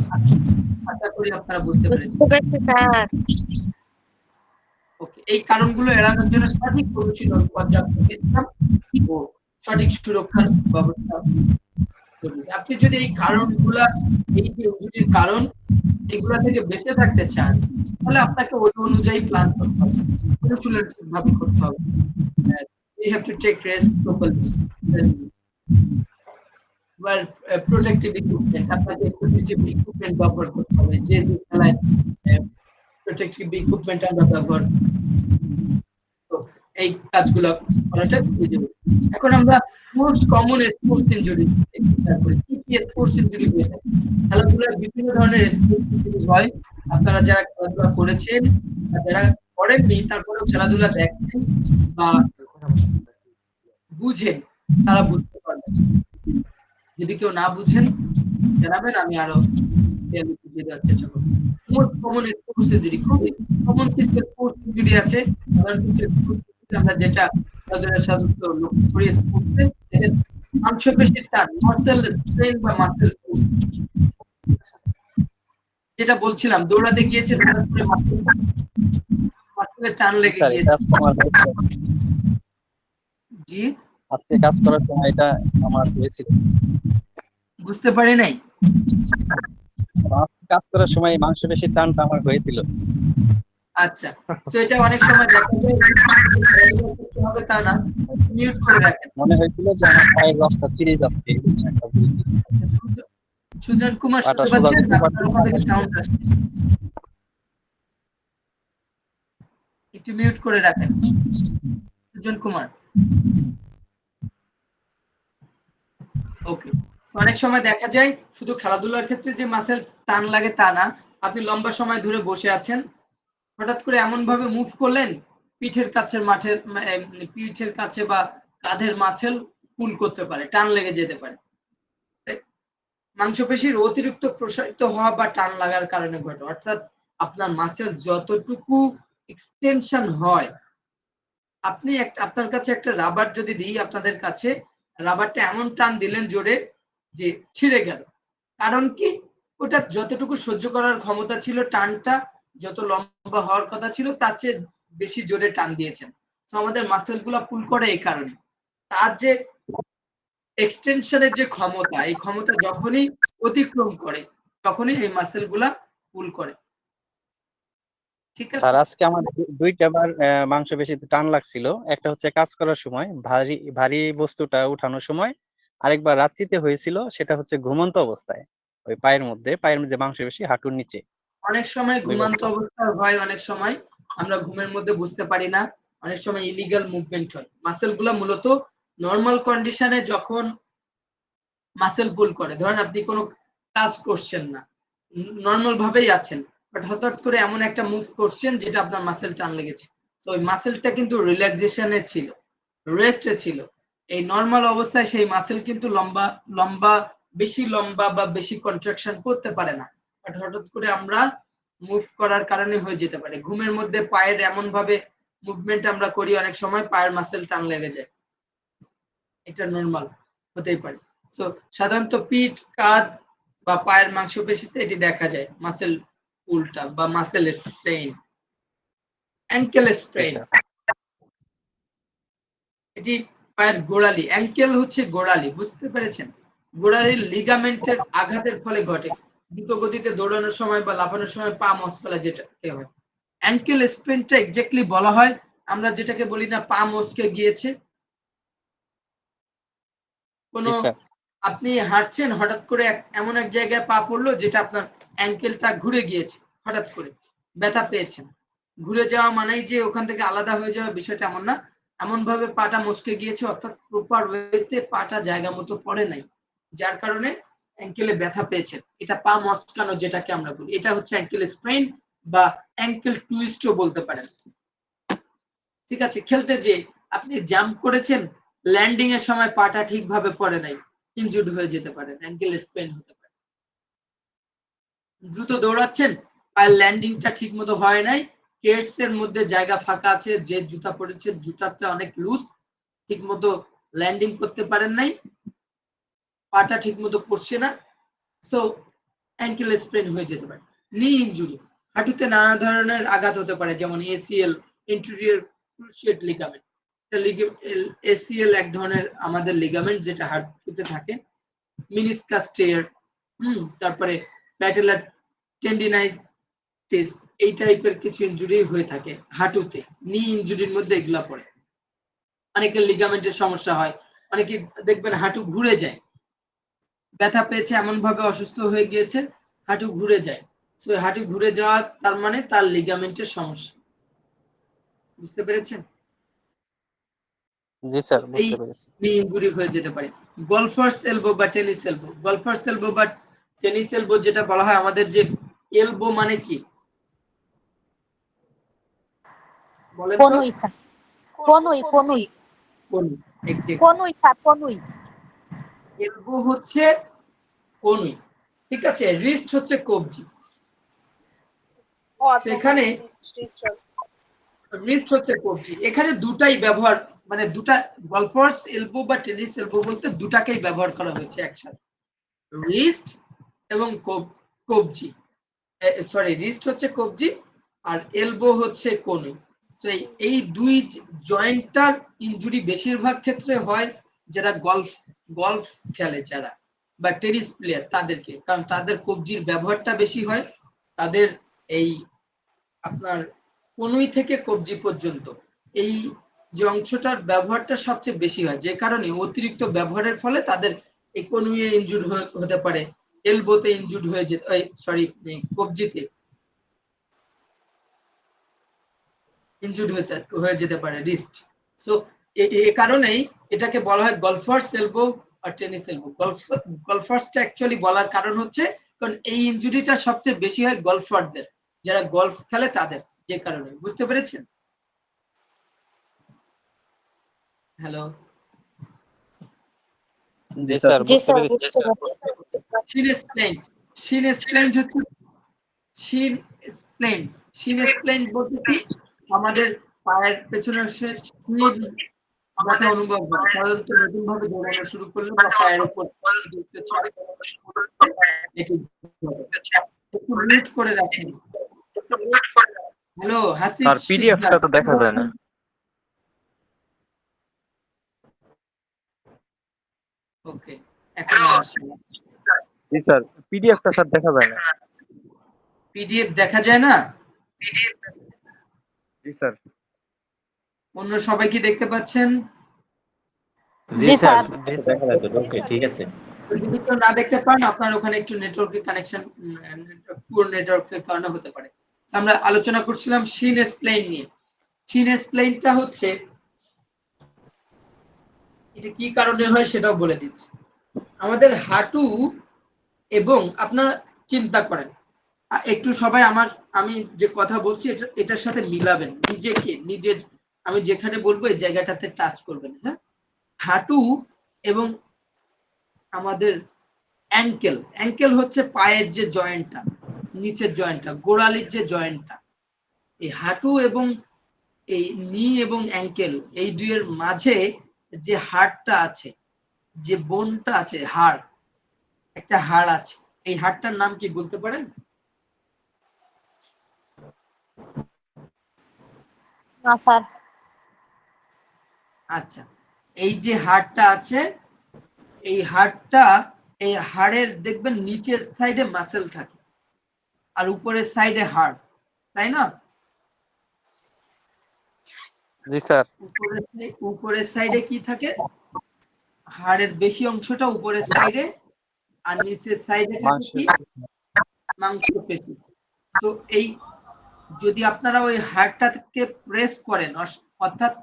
আশা করি আপনারা বুঝতে পেরেছেন। বুঝতে পেরেছি স্যার। ওকে, এই কারণগুলো এড়ানোর জন্য সঠিক অনুশীলন, পর্যাপ্ত বিশ্রাম ও সঠিক সুরক্ষার ব্যবস্থা জরুরি। আপনি যদি এই কারণগুলা, এই যে ইনজুরির কারণ, এগুলা থেকে বেঁচে থাকতে চান, তাহলে আপনাকে ওই অনুযায়ী প্ল্যান করতে হবে, অনুশীলন ঠিকভাবে করতে হবে। You have to take rest properly. Well, protective equipment, আপনাকে protective equipment ব্যবহার করতে হবে। যে খেলায় protective equipment আমরা ব্যবহার, তো এই কাজগুলো করাটা খুবই জরুরি। এখন আমরা মোস্ট কমন স্পোর্টস ইনজুরি করি। কি কি স্পোর্টস ইনজুরি হয়ে থাকে? খেলাধুলায় বিভিন্ন ধরনের স্পোর্টস ইনজুরি হয়। আপনারা যারা খেলাধুলা করেছেন বা যারা করেননি তারপরেও খেলাধুলা দেখেন বা বুঝেন, তারা বুঝতে পারবেন। যদি কেউ না বুঝেন জানাবেন, আমি আরো বুঝিয়ে দেওয়ার চেষ্টা করব। মোস্ট কমন স্পোর্টস ইনজুরি, খুবই কমন কিছু স্পোর্টস ইনজুরি আছে। সাধারণ কিছু স্পোর্টস ইনজুরি আমরা যেটা সাধারণত লক্ষ্য করি স্পোর্টসে, দেখেন মাংসপেশির টান, মাসেল স্ট্রেন বা মাসেল পুল, যেটা বলছিলাম দৌড়াতে গিয়েছেন হঠাৎ করে মাসেলের টান লেগে স্যার গিয়েছে। জি, আজকে কাজ করার সময় এটা আমার হয়েছিল। বুঝতে পারি নাই। আজকে কাজ করার সময় মাংসপেশির টানটা আমার হয়েছিল। আচ্ছা, তো এটা অনেক সময় দেখা যায় হবে তা না, মিউট করে রাখেন। মনে হয়েছিল যে আমার পায়ের রক্তটা ছিঁড়ে যাচ্ছে, এরকম একটা পরিস্থিতি। সুজন কুমার পাটা শুনতে সোজা পাচ্ছেন? করতে আপনার ওখান থেকে সাউন্ড আসছে, একটু মিউট করে রাখেন সুজন কুমার। ওকে, অনেক সময় দেখা যায় শুধু খেলাধুলার ক্ষেত্রে যে মাসেল টান লাগে তা না, আপনি লম্বা সময় ধরে বসে আছেন, হঠাৎ করে এমন ভাবে মুভ করলেন পিঠের কাছে পিঠের কাছে বা কাঁধের মাসেল পুল করতে পারে, টান লেগে যেতে পারে। মাংসপেশির অতিরিক্ত প্রসারিত হওয়া বা টান লাগার কারণে ঘটে, অর্থাৎ আপনার মাসেল যতটুকু এক্সটেনশন হয়, আপনি আপনার কাছে একটা রাবার যদি দিই, আপনাদের কাছে রাবারটা এমন টান দিলেন জোরে যে ছিঁড়ে গেল, কারণ কি ওটা যতটুকু সহ্য করার ক্ষমতা ছিল, টানটা যত লম্বা হওয়ার কথা ছিল তার চেয়ে বেশি জোরে টান দিয়েছেন। তো আমাদের মাসেলগুলো পুল করে এই কারণে, তার যে এক্সটেনশনের যে ক্ষমতা, এই ক্ষমতা যখনই অতিক্রম করে তখনই এই মাসেলগুলা পুল করে। ঠিক আছে স্যার, আজকে আমার দুইটা বার মাংসপেশিতে টান লাগছিল। একটা হচ্ছে কাজ করার সময় ভারী ভারী বস্তুটা উঠানোর সময়, আরেকবার রাত্রিতে হয়েছিল, সেটা হচ্ছে ঘুমন্ত অবস্থায়, ওই পায়ের মধ্যে মাংসপেশি হাঁটুর নিচে। অনেক সময় দুইবার ঘুমান্ত অবস্থা হয়, অনেক সময় আমরা ঘুমের মধ্যে বুঝতে পারি না, অনেক সময় ইলিগাল মুভমেন্ট হয়। মাসেলগুলা মূলত নরমাল কন্ডিশনে যখন মাসেল পুল করে, ধরেন আপনি কোনো কাজ করছেন না, নরমাল ভাবেই আছেন, বাট হঠাৎ করে এমন একটা মুভ করছেন যেটা আপনার মাসেল টান লেগেছে, তো ওই মাসেলটা কিন্তু রিল্যাক্সেশনে ছিল, রেস্টে ছিল। এই নরমাল অবস্থায় সেই মাসেল কিন্তু বেশি লম্বা বা বেশি কন্ট্রাকশন করতে পারে না, বাট হঠাৎ করে আমরা মুভ করার কারণে হয়ে যেতে পারে। ঘুমের মধ্যে পায়ের এমন ভাবে মুভমেন্ট আমরা করি, অনেক সময় পায়ের মাসেল টান লেগে যায়, এটা নরমাল হতেই পারে। সো সাধারণত পিঠ, কাঁধ বা পায়ের মাংসপেশিতে এটি দেখা যায়, মাসেল পুলটা বা মাসেল স্ট্রেইন, অ্যাঙ্কেল স্ট্রেইন। এটি পায়ের গোড়ালি, অ্যাঙ্কেল হচ্ছে গোড়ালি, বুঝতে পেরেছেন? গোড়ালির লিগামেন্টের আঘাতের ফলে ঘটে, দ্রুত গতিতে দৌড়ানোর সময় বা লাফানোর সময় পা মচকালে যেটা হয়। অ্যাঙ্কেল স্প্রেনটা এক্স্যাক্টলি বলা হয়, আমরা যেটাকে বলি না পা মচকে গিয়েছে। কোনো আপনি হাঁটছেন, হঠাৎ করে এমন এক জায়গায় পা পড়লো যেটা আপনার অ্যাঙ্কেলটা ঘুরে গিয়েছে, হঠাৎ করে ব্যথা পেয়েছেন। ঘুরে যাওয়া মানেই যে ওখান থেকে আলাদা হয়ে যাওয়া, বিষয়টা এমন না, এমন ভাবে পাটা মচকে গিয়েছে, অর্থাৎ প্রপার ওয়েতে পাটা জায়গা মতো পড়ে নাই, যার কারণে অ্যাঙ্কেলে ব্যথা পেয়েছেন। এটা পা মচকানো যেটাকে আমরা বলি, এটা হচ্ছে অ্যাঙ্কেল স্প্রেন বা অ্যাঙ্কেল টুইস্টও বলতে পারেন। ঠিক আছে, খেলতে যে আপনি জাম্প করেছেন, ল্যান্ডিং এর সময় পাটা ঠিকভাবে পড়ে নাই, ইনজুর্ড হয়ে যেতে পারে, অ্যাঙ্কেল স্প্রেন হতে পারে। দ্রুত দৌড়াচ্ছেন, পায়ের ল্যান্ডিংটা ঠিক মতো হয় নাই, কেটস এর মধ্যে জায়গা ফাঁকা আছে, যে জুতা পরেছে জুতাটা অনেক লুজ, ঠিক মতো ল্যান্ডিং করতে পারেন নাই, পাটা ঠিক মতো পড়ছে না, সো অ্যাঙ্কেল স্প্রেন হয়ে যেতে পারে। নি ইনজুরি, হাঁটুতে নানা ধরনের আঘাত হতে পারে, যেমন ACL, interior cruciate ligament. ACL এক ধরনের আমাদের লিগামেন্ট যেটা হাঁটুতে থাকে। মিনিসকাস টেয়ার, তারপরে প্যাটেলার টেন্ডিনাইটিস, এই টাইপের কিছু ইনজুরি হয়ে থাকে হাঁটুতে। নি ইনজুরির মধ্যে এগুলা পড়ে। অনেকের লিগামেন্টের সমস্যা হয়, অনেকে দেখবেন হাঁটু ঘুরে যায়, ব্যথা পেয়েছে এমন ভাবে অসুস্থ হয়ে গিয়েছে হাঁটু ঘুরে যায়। সো হাঁটু ঘুরে যাওয়া তার মানে তার লিগামেন্টের সমস্যা। বুঝতে পেরেছেন? জি স্যার, এই বুঝতে পেরেছি। নি ইনজুরি হয়ে যেতে পারে। গলফার্স এলবো বা টেনিস এলবো, গলফার্স এলবো বা টেনিস এলবো যেটা বলা হয়, আমাদের যে এলবো মানে কি বলেন তো? কনুই স্যার, কনুই কনুই কনুই স্যার, কনুই। এলবো হচ্ছে কনুই, ঠিক আছে। রিস্ট হচ্ছে কবজি। ও আচ্ছা, সেখানে রিস্ট হচ্ছে কবজি। এখানে দুটাই ব্যবহার, মানে দুটা গলফার্স এলবো বা টেনিস এলবো বলতে দুটাকেই ব্যবহার করা হয়েছে একসাথে, রিস্ট এবং কবজি। সরি, রিস্ট হচ্ছে কবজি আর এলবো হচ্ছে কনুই। তো এই দুই জয়েন্টটার ইনজুরি বেশিরভাগ ক্ষেত্রে হয় যারা গলফ খেলে যারা, বা টেনিস প্লেয়ার তাদেরকে, কারণ তাদের কবজির ব্যবহারটা বেশি হয়। তাদের এই আপনার কনুই থেকে কবজি পর্যন্ত এই যে অংশটার ব্যবহারটা সবচেয়ে বেশি হয়, যে কারণে অতিরিক্ত ব্যবহারের ফলে তাদের এই কনুইয়ে ইনজুর হতে পারে, এলবোতে ইনজুর হয়ে যেতে, সরি কবজিতে ইনজুর হয়ে যেতে পারে, রিস্ট। সো এই কারণেই এটাকে বলা হয় গলফার্স এলবো আর টেনিস এলবো। গলফার্সটা অ্যাকচুয়ালি বলার কারণ হচ্ছে কারণ এই ইনজুরিটা সবচেয়ে বেশি হয় গলফারদের, যারা গলফ খেলে তাদের, যে কারণে। বুঝতে পেরেছেন? হ্যালো, জি স্যার, জি বুঝতে স্যার, পেরেছি। বুঝতে পারছি। শিন স্প্লেন্ট হচ্ছে শিন স্প্লেন্ট বলতে কি, আমাদের পায়ের পেছনের ব্যথা অনুভব হয় সাধারণত নতুন ভাবে দৌড়ানো শুরু করলে বা পায়ের উপর একটু মিউট করে রাখেন। হ্যালো হাসিব স্যার পিডিএফটা তো দেখা যায় না। ওকে, এখন আসছে। জি স্যার, পিডিএফটা স্যার দেখা যায় না। পিডিএফ দেখা যায় না? জি স্যার। অন্য সবাই কি দেখতে পাচ্ছেন? জি স্যার। দেখা যাবে। ওকে, ঠিক আছে। যদি কেউ না দেখতে পান, আপনার ওখানে একটু নেটওয়ার্কের কানেকশন, পুরো নেটওয়ার্কের কারণে হতে পারে। আমরা আলোচনা করছিলাম শিন স্প্লেন নিয়ে। শিন স্প্লেনটা হচ্ছে, এটা কি কারণে হয় সেটাও বলে দিচ্ছি। আমাদের হাঁটু, এবং আপনারা চিন্তা করেন একটু সবাই, আমি যে কথা বলছি এটার সাথে মিলাবেন নিজেকে, নিজের, আমি যেখানে বলবো এই জায়গাটাতে টাচ করবেন। হ্যাঁ, হাঁটু এবং আমাদের অ্যাঙ্কেল হচ্ছে পায়ের যে জয়েন্টটা, নিচের জয়েন্টটা, গোড়ালির যে জয়েন্টটা, এই হাঁটু এবং এই নি এবং অ্যাঙ্কেল, এই দুইয়ের মাঝে যে হাড়টা আছে, যে বোনটা আছে, হাড়, একটা হাড় আছে, এই হাড়টার নাম কি বলতে পারেন? না স্যার। আচ্ছা, এই যে হাড়টা আছে, এই হাড়ের দেখবেন নিচের সাইডে মাসেল থাকে আর উপরের সাইডে হাড়, তাই না? জি স্যার। উপরের সাইডে কি থাকে? হাড়ের বেশি অংশটা উপরের সাইডে, আর নিচের সাইডে থাকে কি? মাংসপেশি। তো এই যদি আপনারা ওই হাড়টাকে প্রেস করেন, অর্থাৎ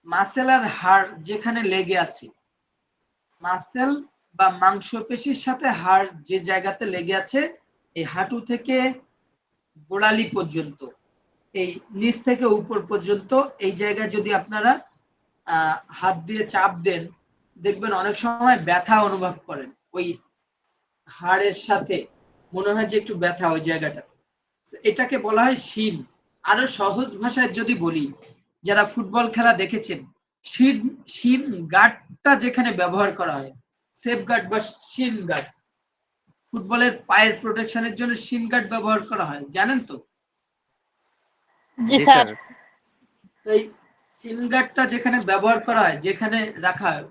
মাসেল আর হাড় যেখানে লেগে আছে, মাসেল বা মাংসপেশির সাথে হাড় যে জায়গাতে লেগে আছে, এই হাঁটু থেকে গোড়ালি পর্যন্ত, এই নিচ থেকে উপর পর্যন্ত, এই জায়গায় যদি আপনারা হাত দিয়ে চাপ দেন, দেখবেন অনেক সময় ব্যথা অনুভব করেন। ওই হাড়ের সাথে মনে হয় যে একটু ব্যথা ওই জায়গাটা, এটাকে বলা হয় শিন। আরো সহজ ভাষায় যদি বলি, যারা ফুটবল খেলা দেখেছেন, শিন গার্ডটা যেখানে ব্যবহার করা হয়, সেফ গার্ড বা শিন গার্ড, ফুটবলের পায়ের প্রোটেকশনের জন্য শিন গার্ড ব্যবহার করা হয়, জানেন তো? জি জি স্যার। স্যার। এই শিন গার্ডটা যেখানে ব্যবহার করা হয়, যেখানে রাখা হয়,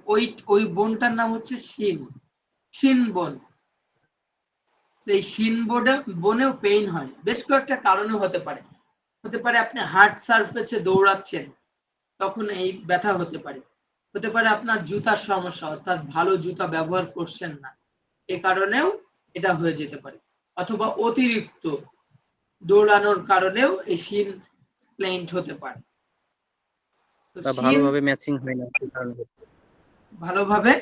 ওই বোনটার নাম হচ্ছে শিন বোন। সেই শিন বনেও পেইন হয়, বেশ কয়েকটা কারণে হতে পারে। আপনি হার্ড সারফেসে দৌড়াচ্ছেন, তখন এই ব্যথা হতে পারে। হতে পারে আপনার জুতার সমস্যা, অর্থাৎ ভালো জুতা ব্যবহার করছেন না, এ কারণেও এটা হয়ে যেতে পারে। অথবা অতিরিক্ত দৌড়ানোর কারণেও এই শিন স্প্লেন্ট হতে পারে। তো তা শিন ভালোভাবে ম্যাচিং হয় না সেই কারণে। ভালোভাবে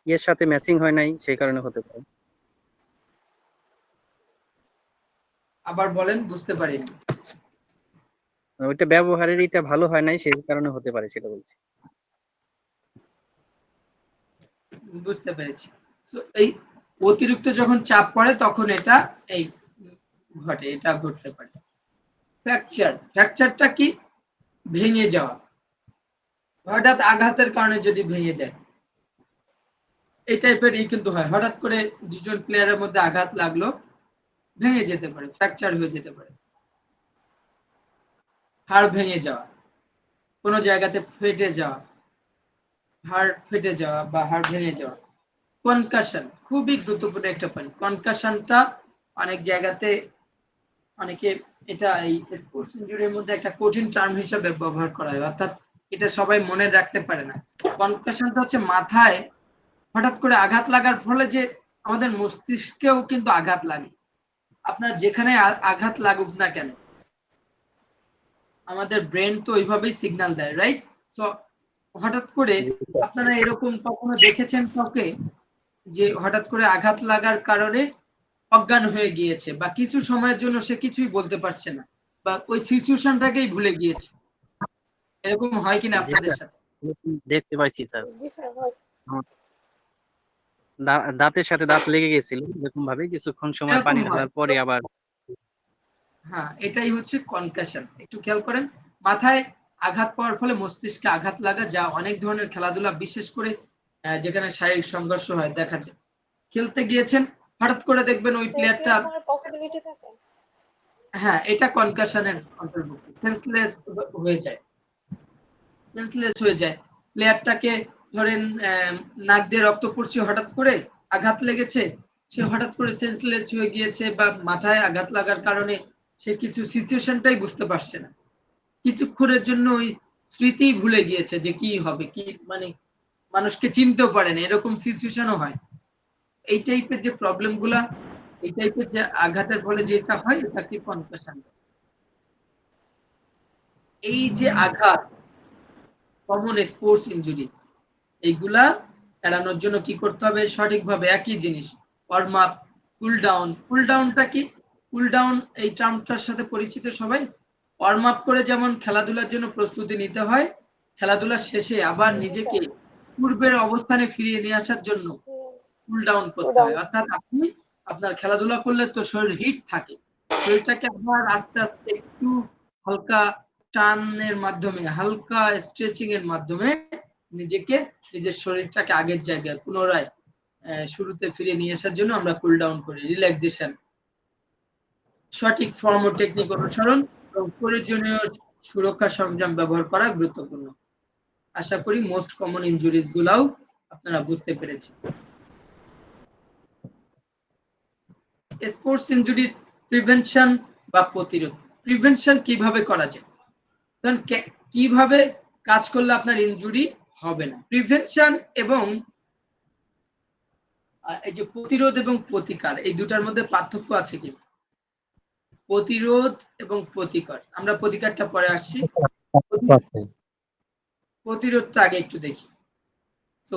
ইয়ের সাথে ম্যাচিং হয় নাই সেই কারণে হতে পারে। আবার বলেন, বুঝতে পারিনি। ওইটা ব্যবহারের এটা ভালো হয় নাই সেই কারণে হতে পারে সেটা বলছি। বুঝতে পেরেছি। So, এই অতিরিক্ত যখন চাপ পড়ে তখন এটা এই ঘটে, এটা ঘটতে পারে। ফ্র্যাকচারটা কি? ভেঙে যাওয়া, হঠাৎ আঘাতের কারণে যদি ভেঙে যায়, এই টাইপেরই কিন্তু হয়। হঠাৎ করে দুজন প্লেয়ারের মধ্যে আঘাত লাগলো, ভেঙে যেতে পারে, ফ্র্যাকচার হয়ে যেতে পারে। হাড় ভেঙে যাওয়া, কোনো জায়গাতে ফেটে যাওয়া, হাড় ফেটে যাওয়া বা হাড় ভেঙে যাওয়া। কনকাশন খুবই গুরুত্বপূর্ণ একটা পয়েন্ট। কনকাশনটা অনেক জায়গাতে অনেকে এটা এই স্পোর্টস ইনজুরির মধ্যে একটা কঠিন টার্ম হিসেবে ব্যবহার করা হয়, অর্থাৎ এটা সবাই মনে রাখতে পারে না। কনকাশনটা হচ্ছে মাথায় হঠাৎ করে আঘাত লাগার ফলে যে আমাদের মস্তিষ্কেও কিন্তু আঘাত লাগে। আপনার যেখানে আঘাত লাগুক না কেন, আমাদের ব্রেন তো ওইভাবেই সিগন্যাল দেয়, রাইট? সো হঠাৎ করে জি স্যার। আপনারা এরকম কখনো দেখেছেন কাউকে যে হঠাৎ করে আঘাত লাগার কারণে অজ্ঞান হয়ে গিয়েছে, বা কিছু সময়ের জন্য সে কিছুই বলতে পারছে না, বা ওই সিচুয়েশনটাকেই ভুলে গিয়েছে? এরকম হয় কিনা জি আপনাদের স্যার, সাথে? দেখতে পাইছি স্যার। জি স্যার হয়। আমার দাঁতের সাথে দাঁত লেগে গেছিল এরকম ভাবে, কিছুক্ষণ সময় এরকম পানি হয়। ঢালার পরে আবার। হ্যাঁ, এটাই হচ্ছে কনকাশন। একটু খেয়াল করেন, মাথায় আঘাত পাওয়ার ফলে মস্তিষ্কে আঘাত লাগা, যা অনেক ধরনের খেলাধুলা, বিশেষ করে যেখানে শারীরিক সংঘর্ষ হয় দেখা যায়। খেলতে গিয়েছেন, হঠাৎ করে দেখবেন ওই প্লেয়ারটা, সেন্সলেস হওয়ার পসিবিলিটি থাকে। হ্যাঁ এটা কনকাশনের অন্তর্ভুক্ত, সেন্সলেস হয়ে যায়। সেন্সলেস হয়ে যায় প্লেয়ারটাকে, ধরেন নাক দিয়ে রক্ত পড়ছে, হঠাৎ করে আঘাত লেগেছে, সে হঠাৎ করে সেন্সলেস হয়ে গিয়েছে, বা মাথায় আঘাত লাগার কারণে সে কিছু সিচুয়েশনটাই বুঝতে পারছে না, কিছুক্ষণের জন্য ওই স্মৃতি ভুলে গিয়েছে যে কি হবে, কি মানে মানুষকে চিনতেও পারে না, এরকম সিচুয়েশনও হয়। এই টাইপের যে প্রবলেম গুলা, এই টাইপের যে আঘাতের ফলে যেটা হয়, এটাকে কনকাশন। এই যে আঘাত, কমন স্পোর্টস ইনজুরি, এইগুলা এড়ানোর জন্য কি করতে হবে? সঠিকভাবে একই জিনিস, ওয়ার্ম আপ, কুল ডাউন। কুল ডাউনটা কি? কুল ডাউন এই টার্মটার সাথে পরিচিত সবাই। ওয়ার্ম আপ করে যেমন খেলাধুলার জন্য প্রস্তুতি নিতে হয়, খেলাধুলার শেষে আবার জি নিজেকে স্যার। পূর্বের অবস্থানে ফিরিয়ে নিয়ে আসার জন্য কুল ডাউন কুল করতে ডাউন। হয়। অর্থাৎ আপনি আপনার খেলাধুলা করলে তো শরীর হিট থাকে, শরীরটাকে আবার আস্তে আস্তে একটু হালকা টানের মাধ্যমে, হালকা স্ট্রেচিং এর মাধ্যমে নিজেকে, নিজের শরীরটাকে আগের জায়গায় পুনরায় শুরুতে ফিরিয়ে নিয়ে আসার জন্য আমরা কুল ডাউন করি, রিল্যাক্সেশন। সঠিক ফর্ম ও টেকনিক অনুসরণ এবং প্রয়োজনীয় সুরক্ষা সরঞ্জাম ব্যবহার করা গুরুত্বপূর্ণ। আশা করি মোস্ট কমন ইনজুরিজ গুলাও আপনারা বুঝতে পেরেছেন। স্পোর্টস ইনজুরির প্রিভেনশন বা প্রতিরোধ। প্রিভেনশন কিভাবে করা যায়, কারণ কিভাবে কাজ করলে আপনার ইনজুরি হবে না। প্রিভেনশন এবং এই যে প্রতিরোধ এবং প্রতিকার, এই দুটার মধ্যে পার্থক্য আছে কি? প্রতিরোধ এবং প্রতিকার, আমরা প্রতিকারটা পরে আসছি, প্রতিরোধটা আগে একটু দেখি। তো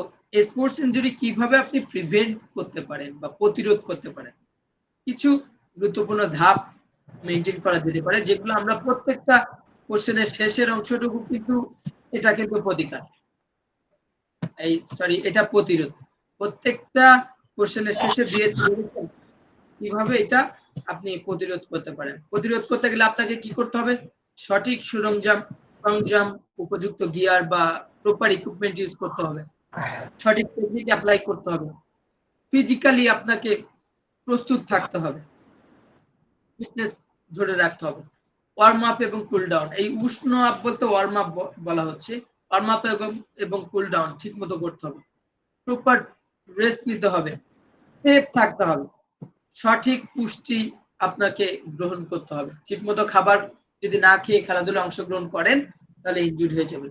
স্পোর্টস ইনজুরি কিভাবে আপনি প্রিভেন্ট করতে পারেন বা প্রতিরোধ করতে পারেন, কিছু গুরুত্বপূর্ণ ধাপ মেনটেন করা যেতে পারে, যেগুলো আমরা প্রত্যেকটা কোশ্চেনের শেষের অংশটুকু কিন্তু, এটা কিন্তু প্রতিকার, এই সরি এটা প্রতিরোধ, প্রত্যেকটা কোশ্চেনের শেষে দিয়েছি কিভাবে এটা আপনি প্রতিরোধ করতে পারেন। প্রতিরোধ করতে গেলে আপনাকে কি করতে হবে? সঠিক সরঞ্জাম, উপযুক্ত গিয়ার বা প্রপার ইকুইপমেন্ট ইউজ করতে হবে, সঠিক টেকনিক অ্যাপ্লাই করতে হবে, ফিজিক্যালি আপনাকে প্রস্তুত থাকতে হবে, ফিটনেস ধরে রাখতে হবে। ওয়ার্ম আপ এবং কুল ডাউন, এই উষ্ণ আপ বলতে ওয়ার্ম আপ বলা হচ্ছে। ওয়ার্ম আপ এবং কুল ডাউন ঠিক মতো করতে হবে, প্রপার রেস্ট নিতে হবে, সেফ থাকতে হবে, সঠিক পুষ্টি আপনাকে গ্রহণ করতে হবে। ঠিকমতো খাবার যদি না খেয়ে খেলাধুলায় অংশগ্রহণ করেন তাহলে ইনজুরি হয়ে যাবে।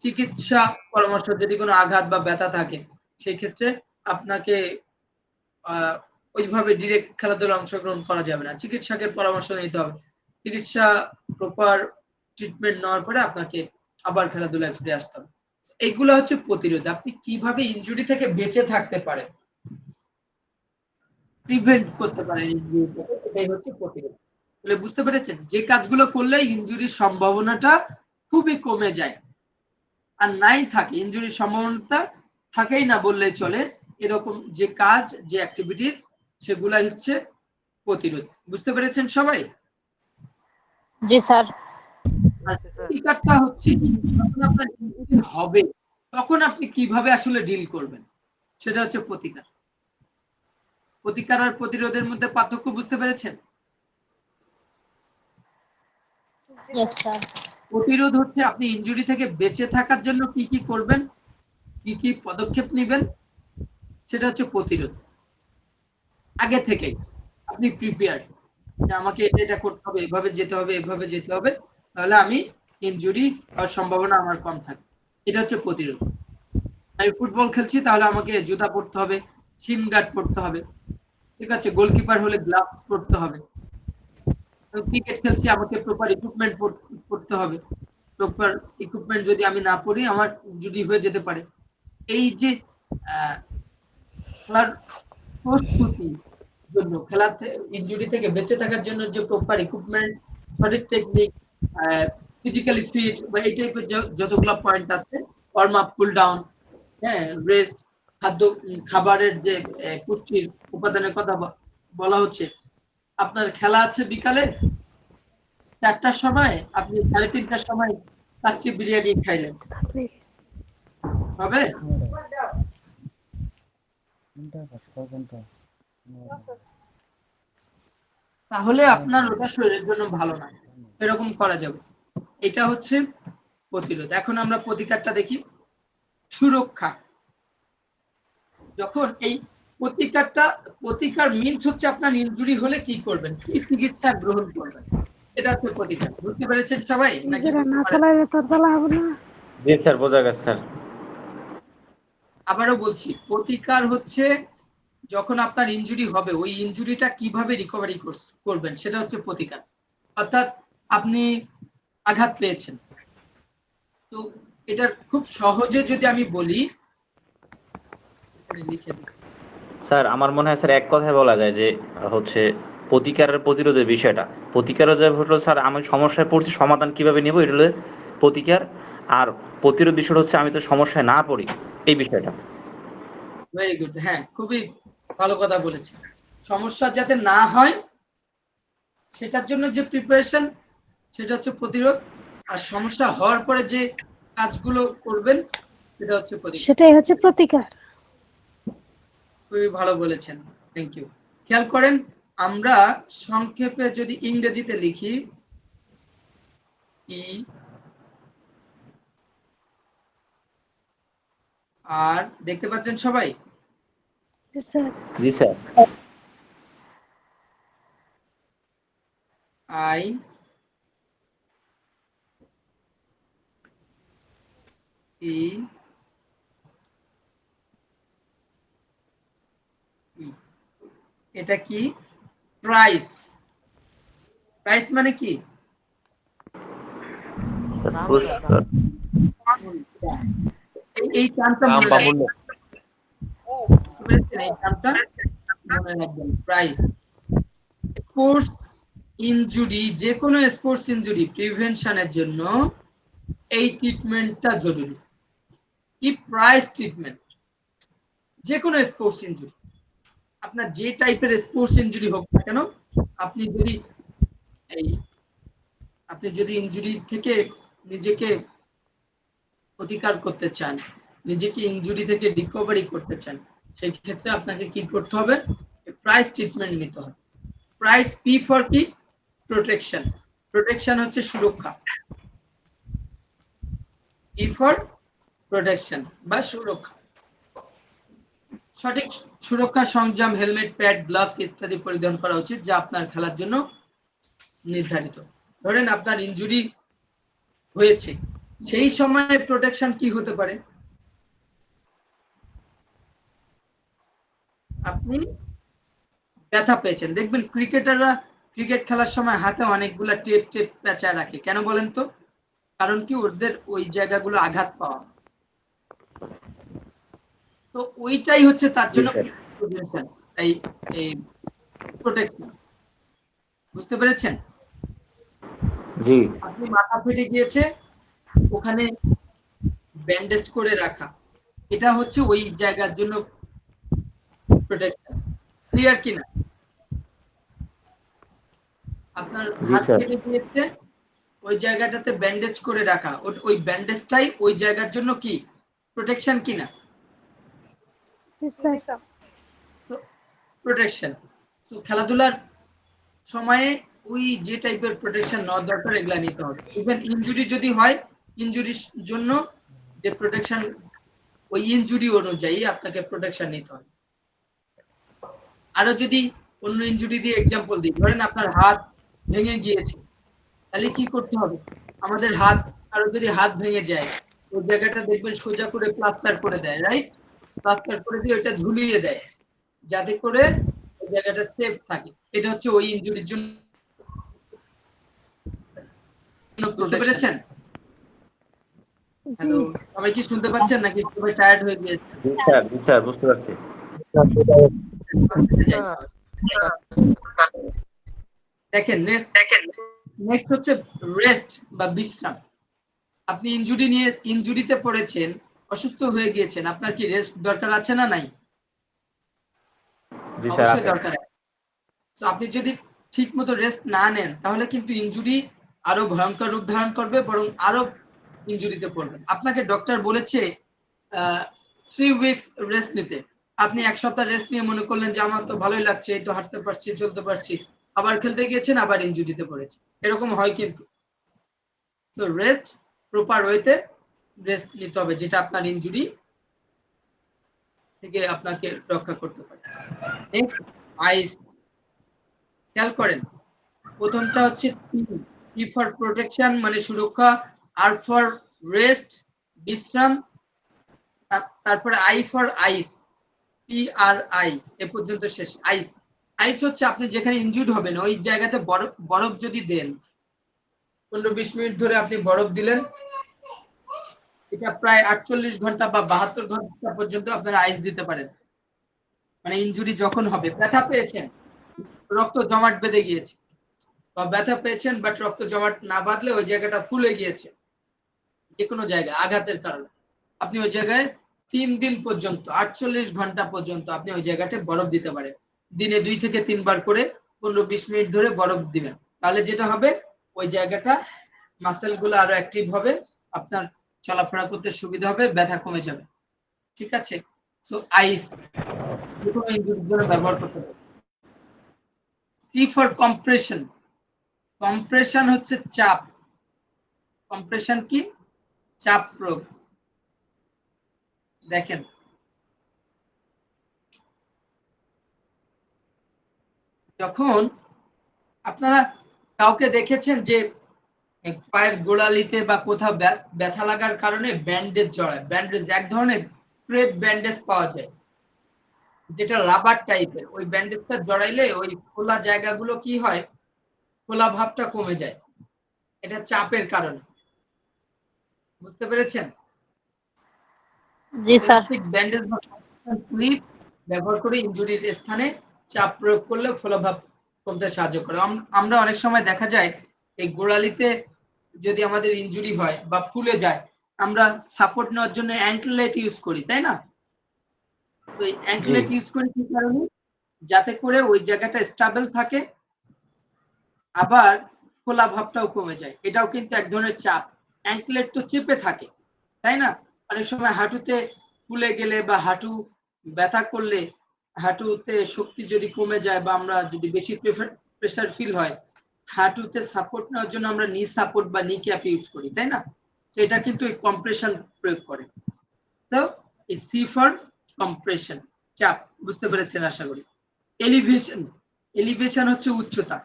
চিকিৎসা পরামর্শ, যদি কোনো আঘাত বা ব্যথা থাকে সেই ক্ষেত্রে আপনাকে ওইভাবে ডিরেক্ট খেলাধুলায় অংশগ্রহণ করা যাবে না, চিকিৎসকের পরামর্শ নিতে হবে। চিকিৎসা প্রপার ট্রিটমেন্ট নেওয়ার পরে আপনাকে আবার খেলাধুলায় ফিরে আসতে হবে। এগুলো হচ্ছে প্রতিরোধ, আপনি কিভাবে ইনজুরি থেকে বেঁচে থাকতে পারেন, প্রিভেন্ট করতে পারেন ইনজুরি থেকে, এটাই হচ্ছে প্রতিরোধ। তাহলে বুঝতে পেরেছেন যে কাজগুলো করলে ইনজুরির সম্ভাবনাটা খুবই কমে যায়, আর নাই থাকে ইনজুরির সম্ভাবনাটা থাকেই না বললেই চলে, এরকম যে কাজ, যে অ্যাক্টিভিটিস, সেগুলাই হচ্ছে প্রতিরোধ। বুঝতে পেরেছেন সবাই? জি স্যার। আর প্রতিকারটা হচ্ছে যখন আপনার ইনজুরি হবে তখন আপনি কিভাবে আসলে ডিল করবেন, সেটা হচ্ছে প্রতিকার। প্রতিকার আর প্রতিরোধের মধ্যে পার্থক্য বুঝতে পেরেছেন? Yes sir. প্রতিরোধ হচ্ছে আপনি ইনজুরি থেকে বেঁচে থাকার জন্য কি কি করবেন, কি কি পদক্ষেপ নেবেন, সেটা হচ্ছে প্রতিরোধ। আগে থেকে আপনি প্রিপেয়ার, যে আমাকে এটা করতে হবে, এভাবে যেতে হবে, এভাবে যেতে হবে, তাহলে আমি ইনজুরি হওয়ার সম্ভাবনা আমার কম থাকে। এটা হচ্ছে প্রতিরোধ। আমি ফুটবল খেলছি, তাহলে আমাকে জুতা পরতে হবে, শিন গার্ড পরতে হবে, ঠিক আছে, গোলকিপার হলে গ্লাভস পরতে হবে। ক্রিকেট খেলছি, আমাকে প্রপার ইকুইপমেন্ট পরতে হবে, প্রপার ইকুইপমেন্ট যদি আমি না পরি আমার ইনজুরি হয়ে যেতে পারে। এই যে খেলার প্রস্তুতি জন্য, খেলাতে ইনজুরি থেকে বেঁচে থাকার জন্য যে প্রপার ইকুইপমেন্টস, সঠিক টেকনিক, ফিজিক্যালি ফিট বা এই টাইপের যতগুলো পয়েন্ট আছে, ওয়ার্ম আপ, কুল ডাউন, হ্যাঁ, রেস্ট, খাবারের যে পুষ্টির উপাদানের কথা বলা হচ্ছে। আপনার খেলা আছে বিকালে 4টার সময়, আপনি 3:30টার সময় কাচ্চি বিরিয়ানি খাইলেন, হবে? তাহলে আপনার ওটা শরীরের জন্য ভালো না, এরকম করা যাবে। এটা হচ্ছে প্রতিরোধ। এখন আমরা প্রতিকারটা দেখি। সুরক্ষা, যখন এই প্রতিকার মিনস হচ্ছে আপনার ইনজুরি হলে কি করবেন, কি চিকিৎসা গ্রহণ করবেন, এটা হচ্ছে প্রতিকার। বুঝতে পেরেছেন সবাই নাকি? জি স্যার, বোঝা গেছে স্যার। আবারও বলছি, প্রতিকার হচ্ছে যখন আপনার ইনজুরি হবে ওই ইনজুরিটা কিভাবে রিকভারি করবেন, সেটা হচ্ছে প্রতিকার। অর্থাৎ আপনি আঘাত পেয়েছেন, তো এটা খুব সহজে যদি আমি বলি, লিখে দিই। স্যার আমার মনে হয় স্যার এক কথায় বলা যায় যে হচ্ছে প্রতিকার আর প্রতিরোধের বিষয়টা। প্রতিকারও যে হলো স্যার আমি সমস্যায় পড়ছি, সমাধান কিভাবে নেব, এটা হলো প্রতিকার। আর প্রতিরোধ বিষয়টা হচ্ছে আমি তো সমস্যায় না পড়ি, এই বিষয়টা। ভেরি গুড, হ্যাঁ, খুবই ভালো কথা বলেছেন। সমস্যা যাতে না হয় সেটার জন্য যে প্রিপারেশন, সেটা হচ্ছে প্রতিরোধ। আর সমস্যা হওয়ার পরে যে কাজগুলো করবেন সেটা হচ্ছে প্রতিকার। সেটাই হচ্ছে প্রতিকার। খুবই ভালো বলেছেন, থ্যাংক ইউ। খেয়াল করেন, আমরা সংক্ষেপে যদি ইংরেজিতে লিখি, ই আর দেখতে পাচ্ছেন সবাই? জি স্যার। জি স্যার। আই ই এটা কি? প্রাইস। প্রাইস মানে কি? এই টার্মটা মনে রাখবেন, এই টার্মটা মনে রাখবেন, প্রাইস। স্পোর্টস ইনজুরি, যে কোনো স্পোর্টস ইনজুরি প্রিভেনশনের জন্য এই ট্রিটমেন্টটা জরুরি। কি? Price treatment. যে কোনো স্পোর্টস ইনজুরি, আপনার যে টাইপের স্পোর্টস ইনজুরি হোক না কেন, আপনি যদি ইনজুরি থেকে নিজেকে প্রতিকার করতে চান, নিজেকে ইনজুরি থেকে রিকভারি করতে চান, সেই ক্ষেত্রে আপনাকে কি করতে হবে? প্রাইস ট্রিটমেন্ট নিতে হবে। প্রাইস পি ফর কি? প্রোটেকশন। প্রোটেকশন হচ্ছে সুরক্ষা। ই ফর প্রোটেকশন বা সুরক্ষা। সঠিক সুরক্ষা সরঞ্জাম, হেলমেট, প্যাড, গ্লাভস ইত্যাদি পরিধান করা উচিত যা আপনার খেলার জন্য নির্ধারিত। ধরেন আপনার ইনজুরি হয়েছে, সেই সময়ে প্রোটেকশন কি হতে পারে? আপনি ব্যথা পেয়েছেন, দেখবেন ক্রিকেটাররা ক্রিকেট খেলার সময় হাতে অনেকগুলা টেপ পেঁচায় রাখে, কেন বলেন তো? কারণ কি ওদের ওই জায়গাগুলো আঘাত পাওয়া, তো ওইটাই হচ্ছে তার জি জন্য স্যার। prevention, এই প্রোটেকশন। বুঝতে পেরেছেন? জি আপনি মাথা ফেটে গিয়েছে, ওখানে ব্যান্ডেজ করে রাখা, এটা হচ্ছে ওই জায়গার জন্য প্রোটেকশন। ক্লিয়ার কিনা? আপনার জি হাত স্যার। কেটে গিয়েছে, ওই জায়গাটাতে ব্যান্ডেজ করে রাখা, ওই ব্যান্ডেজটাই ওই জায়গার জন্য কি প্রোটেকশন কিনা? জি জি স্যার। স্যার। তো প্রোটেকশন। তো খেলাধুলার সময়ে ওই যে টাইপের প্রোটেকশন নেওয়া দরকার এগুলা নিতে হবে। ইভেন ইনজুরি যদি হয়, ইনজুরির জন্য যে প্রোটেকশন, ওই ইনজুরি অনুযায়ী আপনাকে প্রোটেকশন নিতে হবে। আরো যদি অন্য ইনজুরি দিয়ে এক্সাম্পল দিই, ধরেন আপনার হাত ভেঙে গিয়েছে, তাহলে কি করতে হবে? আমাদের হাত, কারো যদি হাত ভেঙে যায়, ওই জায়গাটা দেখবেন সোজা করে প্লাস্টার করে দেয়, রাইট? প্লাস্টার করে দিয়ে ওটা ঝুলিয়ে দেয়, যাতে করে ওই জায়গাটা সেফ থাকে। এটা হচ্ছে ওই ইনজুরির জন্য। বুঝতে পেরেছেন? জি। হ্যালো, সবাই কি শুনতে পাচ্ছেন নাকি সবাই টায়ার্ড হয়ে গিয়েছে? জি স্যার, জি স্যার, বুঝতে পারছি। দেখেন নেক্সট হচ্ছে রেস্ট বা বিশ্রাম। আপনি ইনজুরিতে পড়েছেন, অসুস্থ হয়ে গিয়েছেন, আপনার কি রেস্ট দরকার আছে না নাই? জি স্যার, অবশ্যই আছে। দরকার আছে। তো আপনি যদি ঠিক মতো রেস্ট না নেন, তাহলে কিন্তু ইনজুরি আরো ভয়ঙ্কর রূপ ধারণ করবে, বরং আরো ইনজুরিতে পড়বেন। আপনাকে ডক্টর বলেছে 3 উইকস রেস্ট নিতে, আপনি 1 সপ্তাহ রেস্ট নিয়ে মনে করলেন যে আমার তো ভালোই লাগছে, এই তো হাঁটতে পারছি, চলতে পারছি, আবার খেলতে গিয়েছেন, আবার ইনজুরিতে পড়েছে। এরকম হয় কিন্তু। তো রেস্ট, প্রপার ওয়েতে রেস্ট নিতে হবে, যেটা আপনার ইনজুরি থেকে আপনাকে রক্ষা করতে পারে। নেক্সট, আইস। খেয়াল করেন, প্রথমটা হচ্ছে পি ফর প্রোটেকশন মানে সুরক্ষা, আর ফর রেস্ট বিশ্রাম, তারপরে I for ice, P R I, এ পর্যন্ত শেষ। আইস, আইস হচ্ছে আপনি যেখানে ইনজুর্ড হবেন ওই জায়গাতে বরফ যদি দেন, 15-20 মিনিট ধরে আপনি বরফ দিলেন, এটা প্রায় 48 ঘন্টা বা 72 ঘন্টা পর্যন্ত আপনারা আইস দিতে পারেন। মানে ইনজুরি যখন হবে, ব্যথা পেয়েছেন, রক্ত জমাট বেঁধে গিয়েছে, বা ব্যথা পেয়েছেন বাট রক্ত জমাট না বাঁধলে ওই জায়গাটা ফুলে গিয়েছে, যে কোনো জায়গায় আঘাতের কারণে, আপনি ওই জায়গায় 3 দিন পর্যন্ত 48 ঘন্টা পর্যন্ত আপনি ওই জায়গাতে বরফ দিতে পারেন। দিনে 2 থেকে 3 বার করে 15-20 মিনিট ধরে বরফ দিবেন। তাহলে যেটা হবে, ওই জায়গাটা মাসেল গুলো আরো অ্যাক্টিভ হবে, আপনার চলাফেরা করতে সুবিধা হবে, ব্যথা কমে যাবে। ঠিক আছে? সো আইস যে কোনো ইনজুরির জন্য ব্যবহার করতে পারেন। C for compression. কম্প্রেশন হচ্ছে চাপ। কম্প্রেশন কি? চাপ প্রয়োগ। দেখেন, যখন আপনারা কাউকে দেখেছেন যে পায়ের গোড়ালিতে বা কোথাও ব্যথা লাগার কারণে ব্যান্ডেজ জড়ায়, ব্যান্ডেজ এক ধরনের ক্রেপ ব্যান্ডেজ পাওয়া যায়, যেটা রাবার টাইপের, ওই ব্যান্ডেজটা জড়াইলে ওই খোলা জায়গাগুলো কি হয়, খোলা ভাবটা কমে যায়, এটা চাপের কারণে। বুঝতে পেরেছেন? জি স্যার। ইলাস্টিক ব্যান্ডেজ বা স্লিপ ব্যবহার করে ইনজুরির স্থানে চাপ প্রয়োগ করলে ফোলাভাব কমতে সাহায্য করে। আমরা অনেক সময় দেখা যায় এই গোড়ালিতে যদি আমাদের ইনজুরি হয় বা ফুলে যায়, আমরা সাপোর্ট নেওয়ার জন্য অ্যাঙ্কলেট ইউজ করি, তাই না? তো এই জি অ্যাঙ্কলেট ইউজ করি কি কারণে? যাতে করে ওই জায়গাটা স্টেবল থাকে, আবার ফোলা ভাবটাও কমে যায়। এটাও কিন্তু এক ধরনের চাপ। অ্যাঙ্কলেট তো চেপে থাকে, তাই না? অনেক সময় হাঁটুতে ফুলে গেলে বা হাঁটু ব্যথা করলে, হাঁটুতে শক্তি যদি কমে যায় বা আমরা যদি বেশি প্রেশার ফিল হয়, হাঁটুতে সাপোর্ট নেওয়ার জন্য আমরা নি সাপোর্ট বা নি ক্যাপ ইউজ করি, তাই না? সেটা কিন্তু এই কম্প্রেশন প্রয়োগ করে। তো এই সি ফর কম্প্রেশন, চাপ, বুঝতে পেরেছেন আশা করি। এলিভেশন, এলিভেশন হচ্ছে উচ্চতা।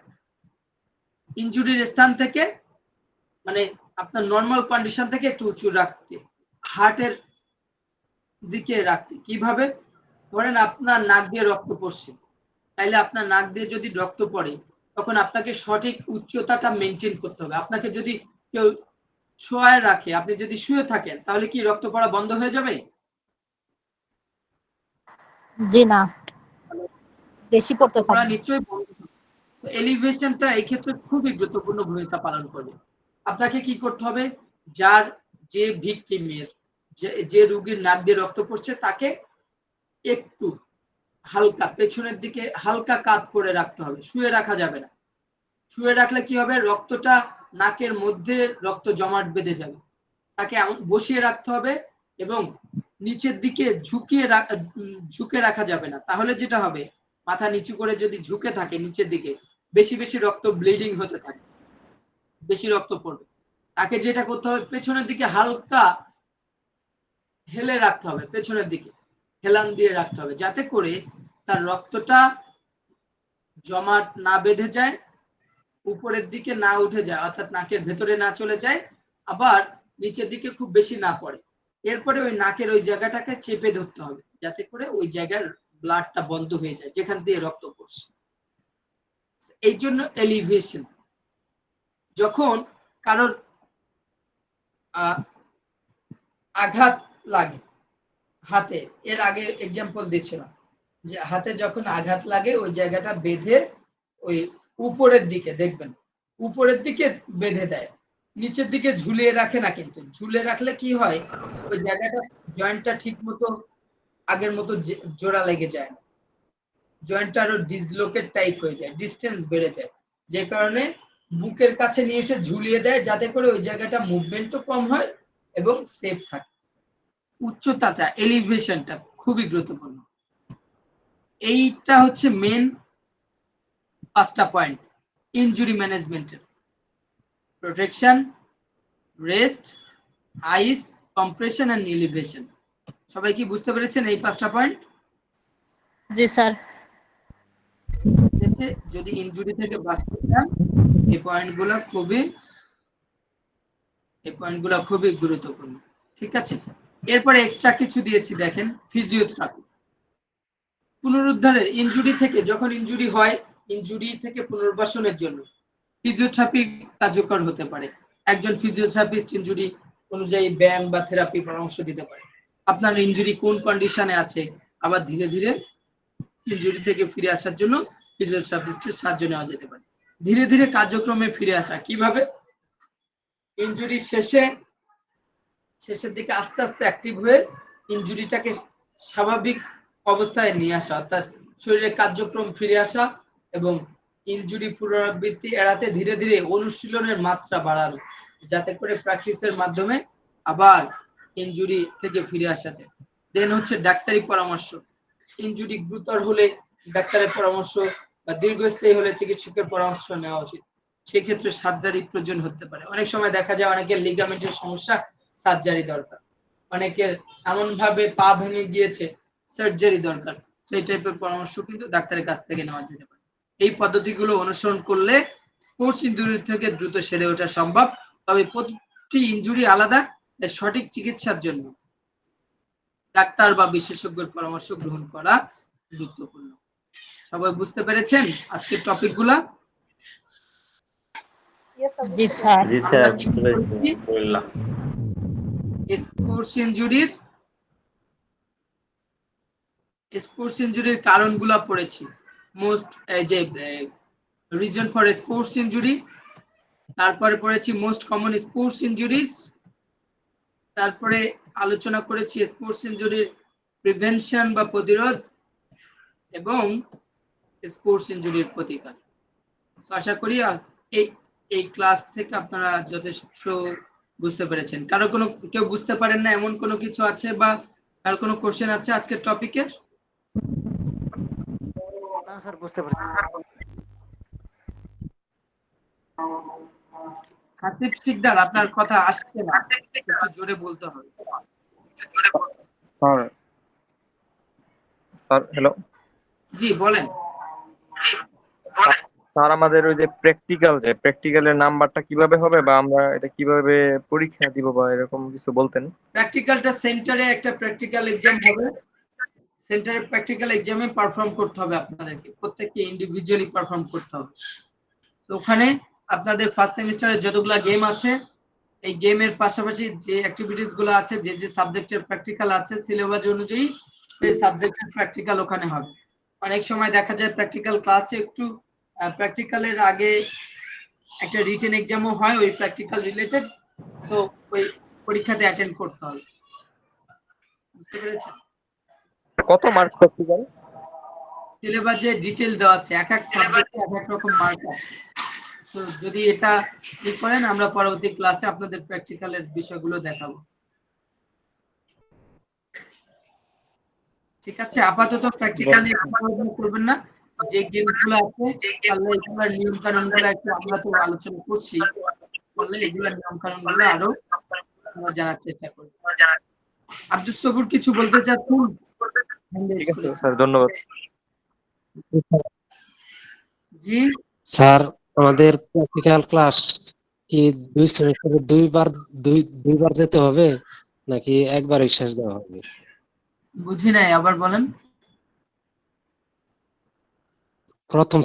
ইনজুরির স্থান থেকে মানে আপনার নর্মাল কন্ডিশন থেকে একটু উঁচু রাখতে, হার্টের দিকে রাখতে। কিভাবে? ধরেন আপনার নাক দিয়ে রক্ত পড়ছে, তাইলে আপনার নাক দিয়ে যদি রক্ত পড়ে তখন আপনাকে সঠিক উচ্চতাটা মেনটেন করতে হবে। আপনাকে যদি কেউ শোয়ায় রাখে, আপনি যদি শুয়ে থাকেন, তাহলে কি রক্ত পড়া বন্ধ হয়ে যাবে? জি না, বেশি পড়তে রক্ত পড়া পারে। নিশ্চয়ই বন্ধ হবে। এলিভেশনটা এই ক্ষেত্রে খুবই গুরুত্বপূর্ণ ভূমিকা পালন করবে। আপনাকে কি করতে হবে? যার যে ভিকটিমের, যে রোগীর নাক দিয়ে রক্ত পড়ছে, তাকে একটু হালকা পেছনের দিকে হালকা কাত করে রাখতে হবে, শুয়ে রাখা যাবে না। শুয়ে রাখলে কি হবে? রক্তটা নাকের মধ্যে রক্ত জমাট বেঁধে যাবে। তাকে বসিয়ে রাখতে হবে এবং নিচের দিকে ঝুঁকে রাখা যাবে না। তাহলে যেটা হবে, মাথা নিচু করে যদি ঝুঁকে থাকে নিচের দিকে, বেশি বেশি রক্ত ব্লিডিং হতে থাকে, বেশি রক্ত পড়বে। তাকে যেটা করতে হবে, পেছনের দিকে হালকা হেলে রাখতে হবে, পেছনের দিকে হেলান দিয়ে রাখতে হবে, যাতে করে তার রক্তটা জমাট না বেঁধে যায়, উপরের দিকে না উঠে যায়, অর্থাৎ নাকের ভেতরে না চলে যায়, আবার নিচের দিকে খুব বেশি না পড়ে। এরপরে ওই নাকের ওই জায়গাটাকে চেপে ধরতে হবে, যাতে করে ওই জায়গার ব্লাডটা বন্ধ হয়ে যায় যেখান দিয়ে রক্ত পড়ছে। এই জন্য এলিভেশন। যখন কারোর আঘাত লাগে হাতে, এর আগে এক্সাম্পল দিচ্ছিলাম যে হাতে যখন আঘাত লাগে ওই জায়গাটা বেঁধে ওই উপরের দিকে দেখবেন, উপরের দিকে বেঁধে দেয়, নিচের দিকে ঝুলিয়ে রাখে না। কিন্তু ঝুলে রাখলে কি হয়, ওই জায়গাটা জয়েন্টটা ঠিক মতো আগের মতো জোড়া লেগে যায়, জয়েন্টটা আরো ডিসলোকেট টাইপ হয়ে যায়, ডিস্টেন্স বেড়ে যায়, যে কারণে বুকের কাছে নিয়ে এসে ঝুলিয়ে দেয়, যাতে করে ওই জায়গাটা মুভমেন্টও কম হয় এবং সেফ থাকে। উচ্চতাটা, এলিভেশনটা খুবই গুরুত্বপূর্ণ। এইটা হচ্ছে মেন 5টা পয়েন্ট ইনজুরি ম্যানেজমেন্টের: protection, rest, ice, compression and elevation. সবাই কি বুঝতে পেরেছেন এই 5টা পয়েন্ট? জি স্যার। যদি ইনজুরি থেকে বাঁচতে চান, এই পয়েন্টগুলো খুবই গুরুত্বপূর্ণ। ঠিক আছে, এরপরে এক্সট্রা কিছু দিয়েছি, দেখেন ফিজিওথেরাপি। পুনরুদ্ধারের, ইনজুরি থেকে, যখন ইনজুরি হয়, ইনজুরি থেকে পুনর্বাসনের জন্য ফিজিওথেরাপি কার্যকর হতে পারে। একজন ফিজিওথেরাপিস্ট ইনজুরি অনুযায়ী ব্যায়াম বা থেরাপি পরামর্শ দিতে পারে। আপনার ইনজুরি কোন কন্ডিশনে আছে, আবার ধীরে ধীরে ইনজুরি থেকে ফিরে আসার জন্য ফিজিওথেরাপিস্টের সাহায্য নেওয়া যেতে পারে। ধীরে ধীরে কার্যক্রমে ফিরে আসা কিভাবে? ইনজুরি শেষের দিকে আস্তে আস্তে অ্যাক্টিভ হয়ে ইনজুরিটাকে স্বাভাবিক অবস্থায় নিয়ে আসা, অর্থাৎ শরীরের কার্যক্রম ফিরে আসা এবং ইনজুরি পুনরাবৃত্তি এড়াতে ধীরে ধীরে অনুশীলনের মাত্রা বাড়ানো, যাতে করে প্র্যাকটিসের মাধ্যমে আবার ইনজুরি থেকে ফিরে আসা যায়। দেন হচ্ছে ডাক্তারি পরামর্শ। ইনজুরি গুরুতর হলে ডাক্তারের পরামর্শ বা দীর্ঘস্থায়ী হলে চিকিৎসকের পরামর্শ নেওয়া উচিত। সেক্ষেত্রে সার্জারি প্রয়োজন হতে পারে। অনেক সময় দেখা যায় অনেকের লিগামেন্টের সমস্যা, সার্জারি দরকার। অনেকের এমন ভাবে পা ভেঙে গিয়েছে, সার্জারি দরকার। সেই টাইপের পরামর্শ কিন্তু ডাক্তারের কাছ থেকে নেওয়া যেতে পারে। এই পদ্ধতিগুলো অনুসরণ করলে স্পোর্টস ইনজুরি থেকে দ্রুত সেরে ওঠা সম্ভব। তবে প্রতিটি ইনজুরি আলাদা, এর সঠিক চিকিৎসার জন্য ডাক্তার বা বিশেষজ্ঞের পরামর্শ গ্রহণ করা গুরুত্বপূর্ণ। সবাই বুঝতে পেরেছেন আজকের টপিকগুলা? জি স্যার। জি আমরা স্যার, কি বুঝতে পেরেছি, করেছি? আলহামদুলিল্লাহ। স্পোর্টস ইনজুরির কারণগুলো পড়েছি। মোস্ট যে রিজন ফর স্পোর্টস ইনজুরি, তারপরে পড়েছি মোস্ট কমন স্পোর্টস ইনজুরিজ, তারপরে আলোচনা করেছি স্পোর্টস ইনজুরির প্রিভেনশন বা প্রতিরোধ এবং স্পোর্টস ইনজুরির প্রতিকার। আশা করি এই ক্লাস থেকে আপনারা যথেষ্ট বুঝতে পেরেছেন। কেউ বুঝতে পারেন না এমন কোনো কিছু আছে বা কারো কোনো কোশ্চেন আছে আজকের টপিকের? না স্যার, বুঝতে পারছি। হাসিব শিকদার, আপনার কথা আসছে না, একটু জোরে বলতে হবে। স্যার স্যার হ্যালো জি বলেন। স্যার, আমাদের ওই যে প্র্যাকটিক্যালের নাম্বারটা কিভাবে হবে, বা আমরা এটা কিভাবে পরীক্ষা দিব, বা এরকম কিছু বলতেন। প্র্যাকটিক্যালটা সেন্টারে একটা প্র্যাকটিক্যাল এক্সাম হবে, সেন্টারে প্র্যাকটিক্যাল এক্সামে পারফর্ম করতে হবে আপনাদেরকে, প্রত্যেককে ইন্ডিভিজুয়ালি পারফর্ম করতে হবে। তো ওখানে আপনাদের ফার্স্ট সেমিস্টারে যতগুলা গেম আছে, এই গেমের পাশাপাশি যে অ্যাক্টিভিটিস গুলো আছে, যে যে সাবজেক্টের প্র্যাকটিক্যাল আছে সিলেবাস অনুযায়ী সেই সাবজেক্টের প্র্যাকটিক্যাল ওখানে হবে। অনেক সময় দেখা যায় প্র্যাকটিক্যাল ক্লাসে একটু প্র্যাকটিক্যালের আগে একটা রিটেন এক্সামও হয় ওই প্র্যাকটিক্যাল রিলেটেড, সো ওই পরীক্ষাতে অ্যাটেন্ড করতে হবে। বুঝতে পেরেছেন? কত মার্কস প্র্যাকটিক্যাল? সিলেবাসে ডিটেল দেওয়া আছে, এক এক সাবজেক্টে এক এক রকম মার্ক আছে। তো যদি এটা ঠিক করেন, আমরা পরবর্তী ক্লাসে আপনাদের প্র্যাকটিক্যালের বিষয়গুলো দেখাবো। ঠিক আছে, আপাতত প্র্যাকটিক্যাল নিয়ে আলোচনা করবেন না। যে গেমগুলো আছে তাহলে এগুলোর নিয়ম কানুনগুলো একটু আমরা তো আলোচনা করছি, তাহলে এগুলোর নিয়ম কানুনগুলো আরো আমরা জানার চেষ্টা করব। আব্দুস সবুর কিছু বলতে চাচ্ছেন? ঠিক আছে স্যার, ধন্যবাদ। জি স্যার, আমাদের প্র্যাকটিক্যাল ক্লাস কি 2 সেমিস্টারে দুইবার যেতে হবে নাকি একবারই শেষ দেওয়া হবে? বুঝি নাই, আবার বলেন। প্রথম